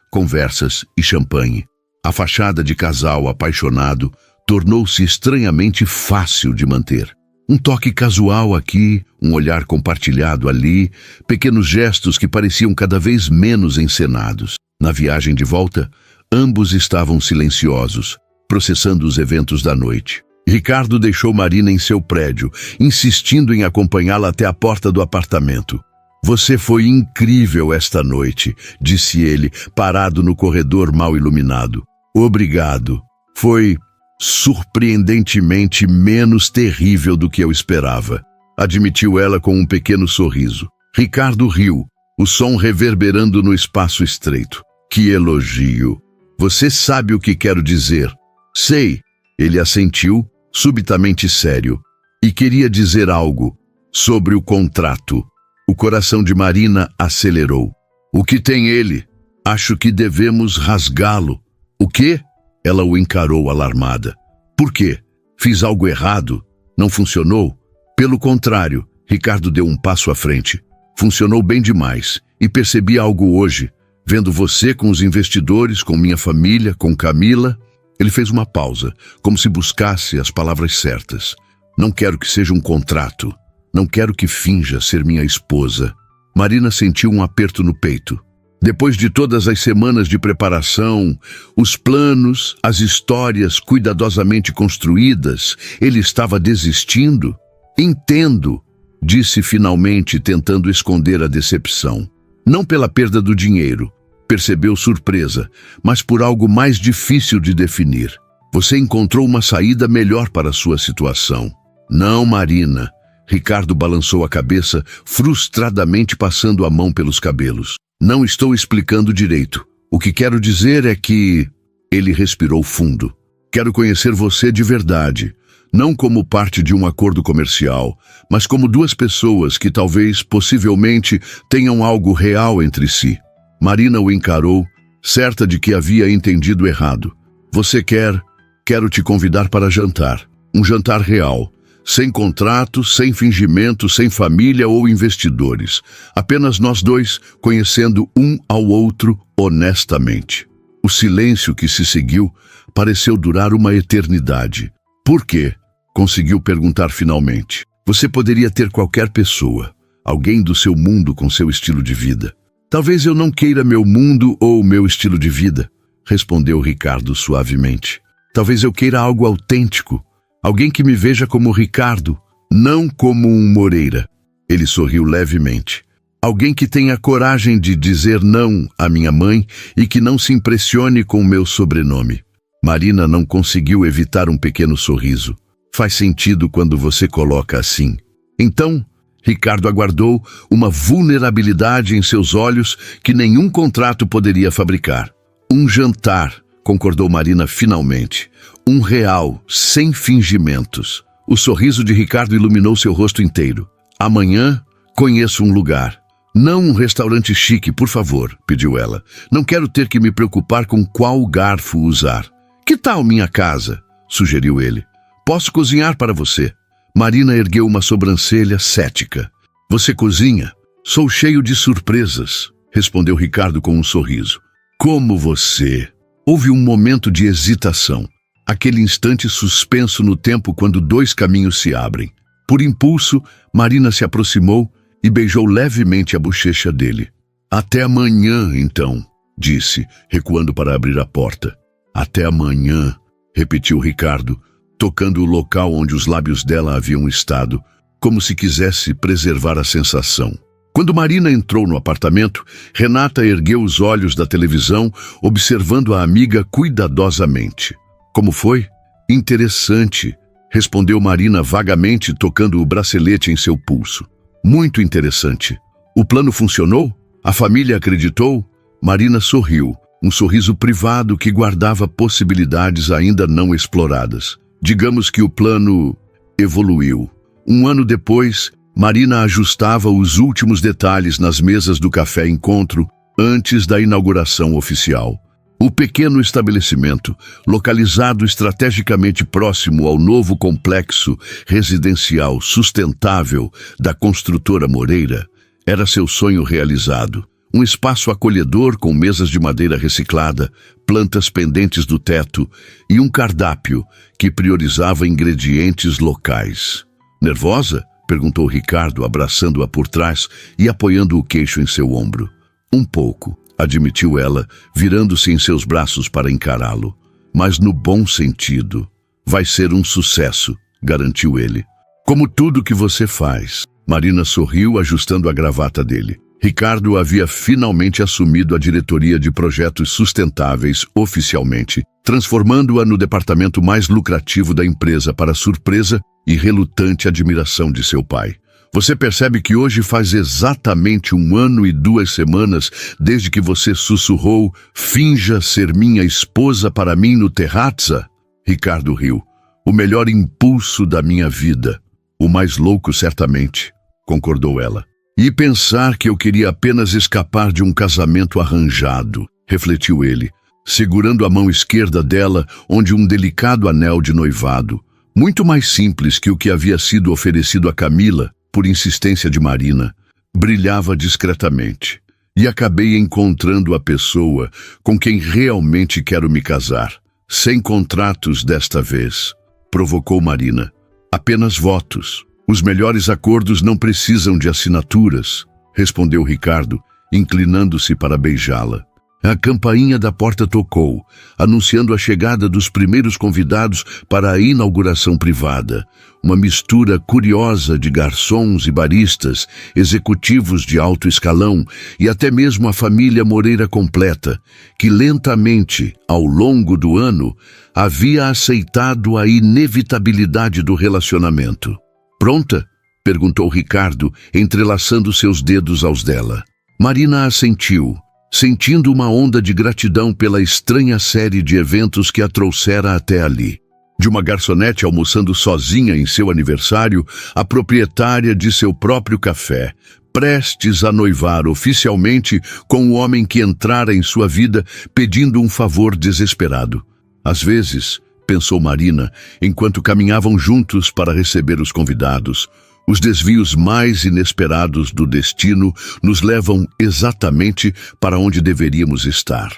conversas e champanhe. A fachada de casal apaixonado tornou-se estranhamente fácil de manter. Um toque casual aqui, um olhar compartilhado ali, pequenos gestos que pareciam cada vez menos encenados. Na viagem de volta, ambos estavam silenciosos, processando os eventos da noite. Ricardo deixou Marina em seu prédio, insistindo em acompanhá-la até a porta do apartamento. Você foi incrível esta noite, disse ele, parado no corredor mal iluminado. Obrigado. Foi surpreendentemente menos terrível do que eu esperava, admitiu ela com um pequeno sorriso. Ricardo riu, o som reverberando no espaço estreito. Que elogio! Você sabe o que quero dizer. Sei, ele assentiu, subitamente sério, e queria dizer algo sobre o contrato. O coração de Marina acelerou. O que tem ele? Acho que devemos rasgá-lo. O quê? Ela o encarou alarmada. Por quê? Fiz algo errado? Não funcionou? Pelo contrário, Ricardo deu um passo à frente. Funcionou bem demais, e percebi algo hoje. Vendo você com os investidores, com minha família, com Camila. Ele fez uma pausa, como se buscasse as palavras certas. Não quero que seja um contrato. Não quero que finja ser minha esposa. Marina sentiu um aperto no peito. Depois de todas as semanas de preparação, os planos, as histórias cuidadosamente construídas, ele estava desistindo? Entendo, disse finalmente, tentando esconder a decepção. Não pela perda do dinheiro, percebeu surpresa, mas por algo mais difícil de definir. Você encontrou uma saída melhor para a sua situação. Não, Marina. Ricardo balançou a cabeça, frustradamente passando a mão pelos cabelos. Não estou explicando direito. O que quero dizer é que... Ele respirou fundo. Quero conhecer você de verdade. Não como parte de um acordo comercial, mas como duas pessoas que talvez, possivelmente, tenham algo real entre si. Marina o encarou, certa de que havia entendido errado. Você quer... Quero te convidar para jantar. Um jantar real. Sem contrato, sem fingimento, sem família ou investidores. Apenas nós dois, conhecendo um ao outro honestamente. O silêncio que se seguiu pareceu durar uma eternidade. Por quê? Conseguiu perguntar finalmente. Você poderia ter qualquer pessoa, alguém do seu mundo com seu estilo de vida. Talvez eu não queira meu mundo ou meu estilo de vida, respondeu Ricardo suavemente. Talvez eu queira algo autêntico. Alguém que me veja como Ricardo, não como um Moreira. Ele sorriu levemente. Alguém que tenha coragem de dizer não à minha mãe e que não se impressione com o meu sobrenome. Marina não conseguiu evitar um pequeno sorriso. Faz sentido quando você coloca assim. Então, Ricardo aguardou uma vulnerabilidade em seus olhos que nenhum contrato poderia fabricar. Um jantar, concordou Marina finalmente. Um real, sem fingimentos. O sorriso de Ricardo iluminou seu rosto inteiro. Amanhã, conheço um lugar. Não um restaurante chique, por favor, pediu ela. Não quero ter que me preocupar com qual garfo usar. Que tal minha casa? Sugeriu ele. Posso cozinhar para você. Marina ergueu uma sobrancelha cética. Você cozinha? Sou cheio de surpresas, respondeu Ricardo com um sorriso. Como você? Houve um momento de hesitação. Aquele instante suspenso no tempo quando dois caminhos se abrem. Por impulso, Marina se aproximou e beijou levemente a bochecha dele. Até amanhã, então, disse, recuando para abrir a porta. Até amanhã, repetiu Ricardo, tocando o local onde os lábios dela haviam estado, como se quisesse preservar a sensação. Quando Marina entrou no apartamento, Renata ergueu os olhos da televisão, observando a amiga cuidadosamente. Como foi? Interessante, respondeu Marina vagamente, tocando o bracelete em seu pulso. Muito interessante. O plano funcionou? A família acreditou? Marina sorriu, um sorriso privado que guardava possibilidades ainda não exploradas. Digamos que o plano evoluiu. Um ano depois, Marina ajustava os últimos detalhes nas mesas do café encontro antes da inauguração oficial. O pequeno estabelecimento, localizado estrategicamente próximo ao novo complexo residencial sustentável da construtora Moreira, era seu sonho realizado. Um espaço acolhedor com mesas de madeira reciclada, plantas pendentes do teto e um cardápio que priorizava ingredientes locais. Nervosa? Perguntou Ricardo, abraçando-a por trás e apoiando o queixo em seu ombro. Um pouco, admitiu ela, virando-se em seus braços para encará-lo. Mas no bom sentido. Vai ser um sucesso, garantiu ele. Como tudo que você faz. Marina sorriu, ajustando a gravata dele. Ricardo havia finalmente assumido a diretoria de projetos sustentáveis oficialmente, transformando-a no departamento mais lucrativo da empresa para surpresa e relutante admiração de seu pai. Você percebe que hoje faz exatamente 1 ano e 2 semanas desde que você sussurrou "Finja ser minha esposa para mim no terrazza"? Ricardo riu. O melhor impulso da minha vida. O mais louco, certamente, concordou ela. E pensar que eu queria apenas escapar de um casamento arranjado, refletiu ele, segurando a mão esquerda dela, onde um delicado anel de noivado, muito mais simples que o que havia sido oferecido a Camila, por insistência de Marina, brilhava discretamente. E acabei encontrando a pessoa com quem realmente quero me casar. Sem contratos desta vez, provocou Marina. Apenas votos. Os melhores acordos não precisam de assinaturas, respondeu Ricardo, inclinando-se para beijá-la. A campainha da porta tocou, anunciando a chegada dos primeiros convidados para a inauguração privada. Uma mistura curiosa de garçons e baristas, executivos de alto escalão e até mesmo a família Moreira completa, que lentamente, ao longo do ano, havia aceitado a inevitabilidade do relacionamento. Pronta? Perguntou Ricardo, entrelaçando seus dedos aos dela. Marina assentiu, sentindo uma onda de gratidão pela estranha série de eventos que a trouxera até ali. De uma garçonete almoçando sozinha em seu aniversário, a proprietária de seu próprio café, prestes a noivar oficialmente com o homem que entrara em sua vida pedindo um favor desesperado. Às vezes, pensou Marina, enquanto caminhavam juntos para receber os convidados, os desvios mais inesperados do destino nos levam exatamente para onde deveríamos estar.